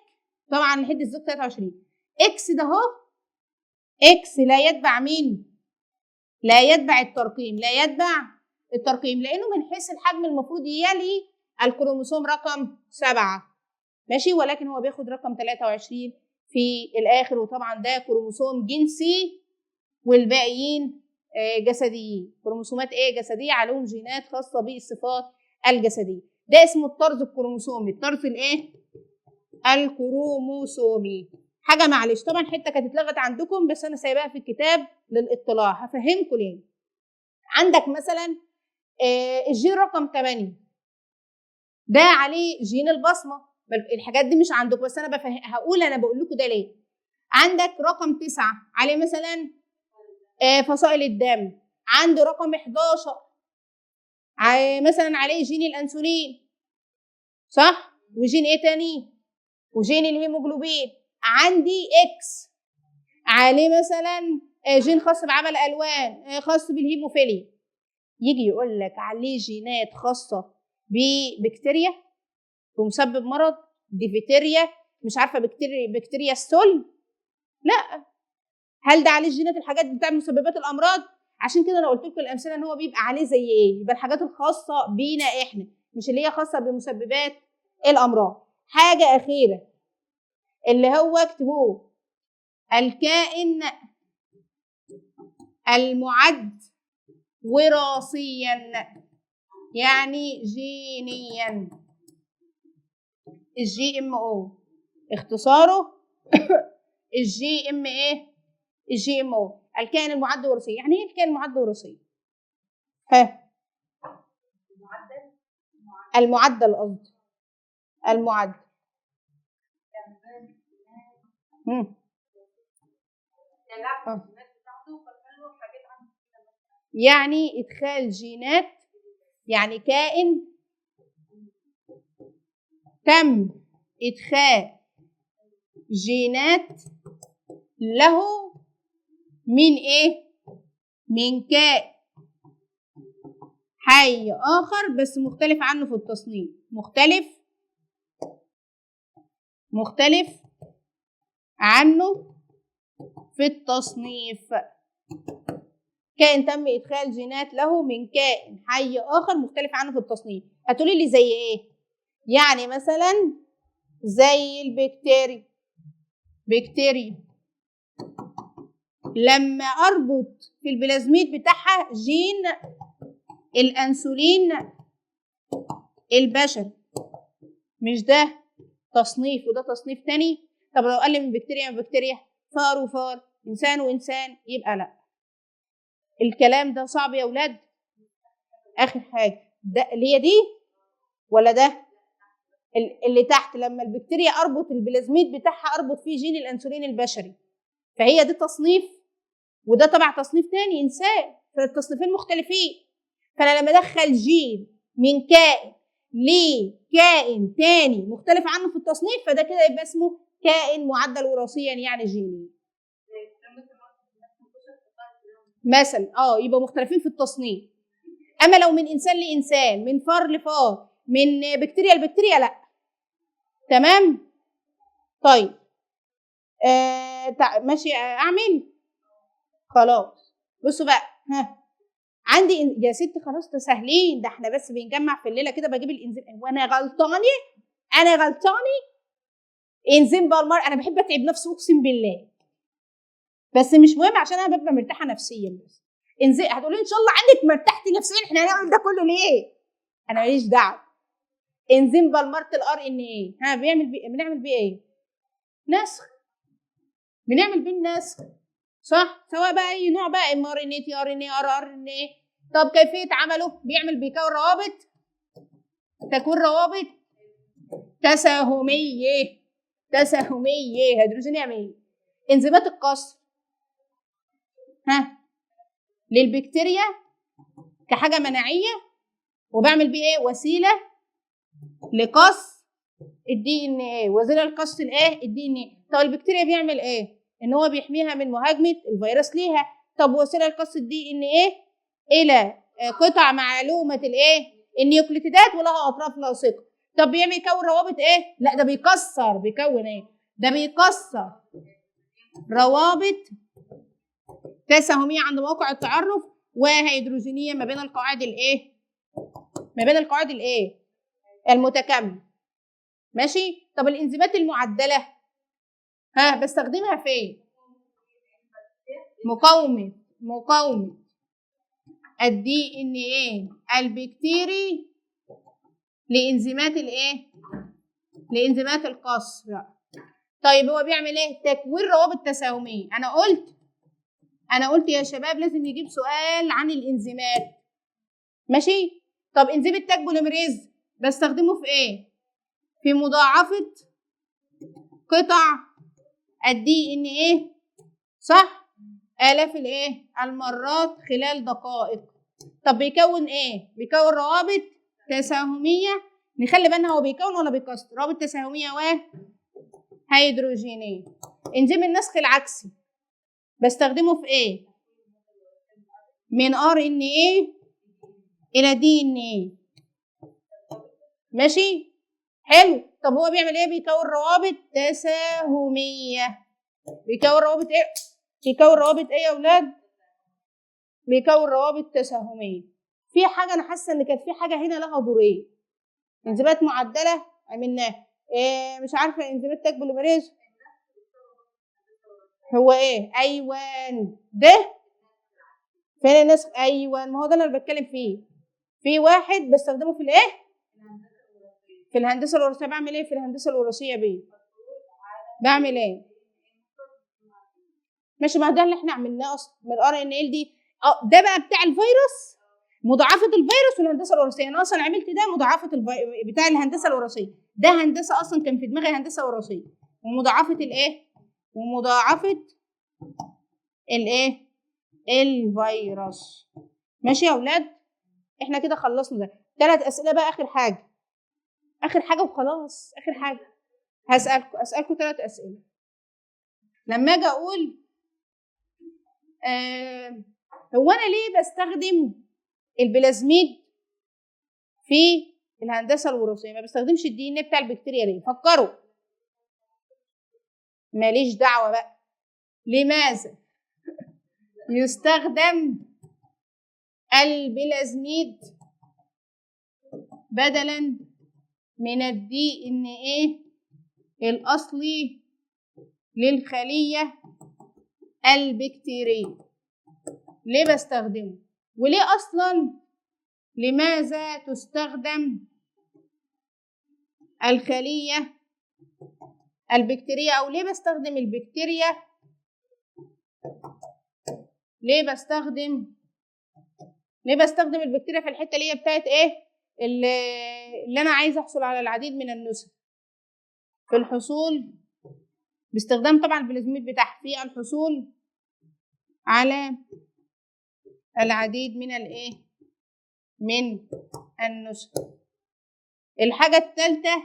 طبعا لحد الزوج 23. اكس ده اهو، اكس لا يتبع مين؟ لا يتبع الترقيم، لا يتبع الترقيم، لانه من حيث الحجم المفروض يلي الكروموسوم رقم 7 ماشي، ولكن هو بياخد رقم 23 في الاخر. وطبعا ده كروموسوم جنسي والباقيين جسديين. كروموسومات ايه؟ جسديه، عليهم جينات خاصه بالصفات الجسديه. ده اسمه الطرز الكروموسومي. الطرز الايه؟ الكروموسومي. حاجه معلش طبعا حته كانت اتلغت عندكم بس انا سايباها في الكتاب للاطلاع، هفهمكم ليه. عندك مثلا الجين رقم 8 ده عليه جين البصمه. الحاجات دي مش عندكم بس انا هقول انا بقول لكم ده ليه. عندك رقم 9 عليه مثلا فصائل الدم. عنده رقم 11 مثلا عليه جين الانسولين، صح؟ وجين ايه تاني؟ وجين الهيموجلوبين. عندي اكس عليه مثلا جين خاص بعمل الوان، خاص بالهيموفيليا. يجي يقول لك عليه جينات خاصه ببكتيريا ومسبب مرض ديفتيريا، مش عارفه بكتيريا السل. لا. هل ده عليه جينات الحاجات بتاع مسببات الامراض؟ عشان كده انا قلت لكم الامثله ان هو بيبقى عليه زي ايه؟ يبقى الحاجات الخاصه بينا احنا، مش اللي هي خاصه بمسببات الامراض. حاجه اخيره اللي هو اكتبوه، الكائن المعد وراثيا يعني جينيا. الجي ام او اختصاره الجي ام ايه؟ الجي ام او، الكائن المعد وراثيا. يعني ايه الكائن المعد وراثيا؟ ها، المعدل قصدي، المعدل. يعني ادخال جينات، يعني كائن تم ادخال جينات له من ايه؟ من كائن حي اخر بس مختلف عنه في التصنيف، مختلف عنه في التصنيف. كائن تم ادخال جينات له من كائن حي اخر مختلف عنه في التصنيف. هتقولي لي زي ايه؟ يعني مثلا زي بكتيريا لما اربط في البلازميد بتاعها جين الانسولين البشري، مش ده تصنيف وده تصنيف تاني؟ طب لو قال لي من بكتيريا فار وفار، انسان وانسان، يبقى لا. الكلام ده صعب يا اولاد. اخر حاجه ده اللي هي دي ولا ده اللي تحت، لما البكتيريا اربط البلازميد بتاعها اربط فيه جين الانسولين البشري، فهي دي تصنيف وده تبع تصنيف تاني انسان، فالتصنيفين مختلفين. فانا لما ادخل جين من كائن لكائن تاني مختلف عنه في التصنيف، فده كده يبقى اسمه كائن معدل وراثيا يعني جيني. مثلا يبقى مختلفين في التصنيف. اما لو من انسان لانسان، من فار لفار، من بكتيريا لبكتيريا، لا. تمام. طيب ماشي اعمل خلاص. بصوا بقى، عندي يا ست خلاص تسهلين، ده احنا بس بنجمع في الليله كده، بجيب الانزيم وانا غلطاني انزيم بالمر. انا بحب اتعب نفسي اقسم بالله، بس مش مهم عشان انا ببقى مرتاحه نفسيا. بس انزيم هتقولي ان شاء الله عندك مرتاحتي نفسيا، احنا هنعمل ده كله ليه؟ انا ماليش دعوه. انزيم بالمرت الار ان ايه، بنعمل بيه ايه؟ نسخ. بنعمل بيه النسخ، صح؟ سواء بقى اي نوع بقى، ام ار ان اي، تي ار ان اي، ار ان اي. طب كيفيه عمله؟ بيكون روابط، تكون روابط تساهميه. هيدروجين يعمل ايه؟ انزيمات القص للبكتيريا كحاجه مناعيه، وبعمل بيه ايه؟ وسيله لقص الدي ان ايه، وسيله لقص الايه؟ الدي ان ايه. طب البكتيريا بيعمل ايه؟ ان هو بيحميها من مهاجمه الفيروس ليها. طب وسيله لقص الدي ان ايه الى قطع معلومه الايه؟ النيوكليتيدات ولها اطراف لاصقه. طب يكون روابط ايه؟ لا ده بيكون ايه؟ ده بيكسر روابط تساهميه عند موقع التعرف وهيدروجينيه ما بين القواعد الايه؟ المتكامله. ماشي. طب الانزيمات المعدله بستخدمها فين؟ مقاومه الدي ان ايه البكتيري لانزيمات الايه؟ لانزيمات القصر. طيب هو بيعمل ايه؟ تكوين روابط تساهميه. انا قلت يا شباب لازم يجيب سؤال عن الانزيمات. ماشي. طب انزيم التاج بوليمريز بستخدمه في ايه؟ في مضاعفه قطع الدي ان ايه، صح؟ آلاف الايه؟ المرات خلال دقائق. طب بيكون ايه؟ بيكون روابط تساهميه. نخلي بالنا هو بيكون ولا بيكسر؟ روابط تساهميه وهيدروجينيه. انزيم النسخ العكسي بستخدمه في ايه؟ من ار ان ايه الى دي ان ايه. ماشي. حلو. طب هو بيعمل ايه؟ بيكون روابط تساهميه. بيكون روابط ايه يا اولاد؟ بيكون روابط تساهميه. في حاجه انا حاسه ان كانت في حاجه هنا لها دورين. انزيمات معدله عملناها، مش عارفه انزيمات تاج بوليمريز هو ايه؟ ايوان ده فين النسخ؟ ايوان، ما هو ده اللي انا بتكلم فيه. في واحد بستخدمه في الايه؟ في الهندسه الوراثيه. بعمل ايه في الهندسه الوراثيه بيه؟ بعمل ايه؟ ماشي، ما ده اللي احنا عملناه اصلا من الار ان ال دي. ده بقى بتاع الفيروس، مضاعفه الفيروس والهندسه الوراثيه. انا اصلا عملت ده مضاعفه بتاع الهندسه الوراثيه، ده هندسه اصلا كان في دماغي هندسه وراثيه، ومضاعفه الايه، ومضاعفه الايه، الفيروس. ماشي يا اولاد، احنا كده خلصنا ده. 3 اسئله بقى، اخر حاجه، اخر حاجه وخلاص، اخر حاجه اسالكم 3 اسئله. لما اجي اقول هو انا ليه بستخدم البلازميد في الهندسه الوراثيه، ما بستخدمش الدي ان بتاع البكتيريا ليه؟ فكروا. ماليش دعوه بقى. لماذا يستخدم البلازميد بدلا من الدي ان ايه الاصلي للخليه البكتيريه؟ ليه بستخدمه؟ وليه اصلا لماذا تستخدم الخليه البكتيريه، او ليه بستخدم البكتيريا، ليه بستخدم البكتيريا في الحته اللي هي بتاعت ايه، اللي انا عايزه احصل على العديد من النسخ، في الحصول باستخدام طبعا البلازميد بتاعها في الحصول على العديد من الايه، من النسخ. الحاجه الثالثه،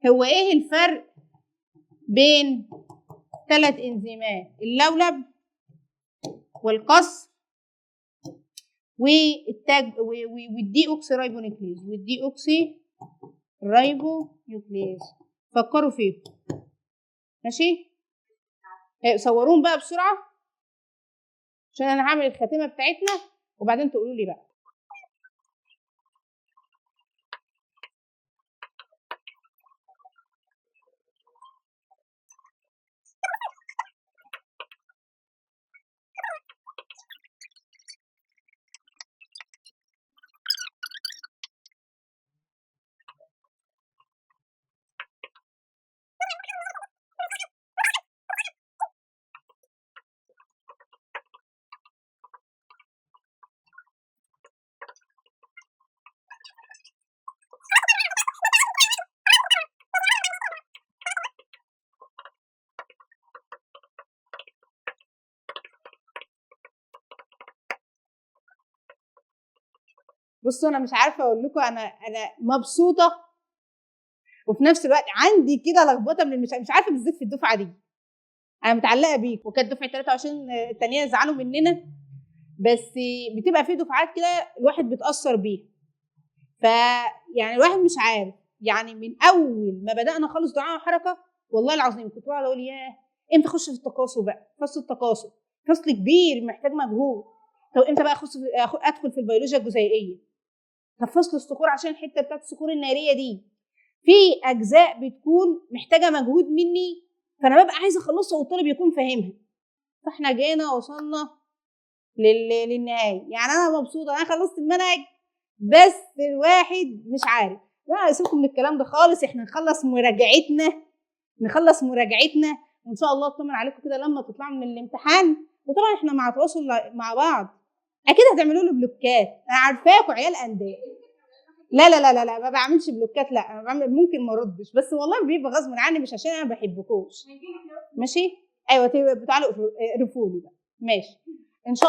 هو ايه الفرق بين 3 انزيمات، اللولب والقصر والدي اوكسي رايبونيوكليز والدي اوكسي رايبونيوكليز. فكروا فيه. ماشي، صوروهم بقى بسرعه عشان انا هعمل الخاتمه بتاعتنا وبعدين تقولوا لي بقى. بصوا انا مش عارفه اقول لكم، انا مبسوطه وفي نفس الوقت عندي كده لخبطه من مش عارفه، بالذات في الدفعه دي انا متعلقه بيك، وكانت دفعه 23 التانيه زعلوا مننا، بس بتبقى في دفعات كده الواحد بيتاثر بيها. فيعني الواحد مش عارف، يعني من اول ما بدانا خالص دعاء وحركه والله العظيم كنت بقعد اقول ياه امتى اخش في التكاثر بقى، فصل التكاثر فصل كبير محتاج مجهود. طب امتى بقى ادخل في البيولوجيا الجزيئيه؟ طب فصل الصخور عشان الحته بتاعت الصخور الناريه دي في اجزاء بتكون محتاجه مجهود مني، فانا ببقى عايزه اخلصها والطالب يكون فاهمها. فاحنا جينا وصلنا للنهايه. يعني انا مبسوطه انا خلصت المنهج، بس الواحد مش عارف. لا سيبكم من الكلام ده خالص، احنا نخلص مراجعتنا وان شاء الله اطمن عليكم كده لما تطلعوا من الامتحان. وطبعا احنا مع تواصل مع بعض، اكيد هتعملوا لي بلوكات، انا عارفاكم عيال انديه. لا لا لا لا لا، ما بعملش بلوكات، لا انا بعمل ممكن ما اردش، بس والله بيبقى غصب عني مش عشان انا ما بحبكوش. ماشي، ايوه تعالوا اقرفوا لي بقى. ماشي،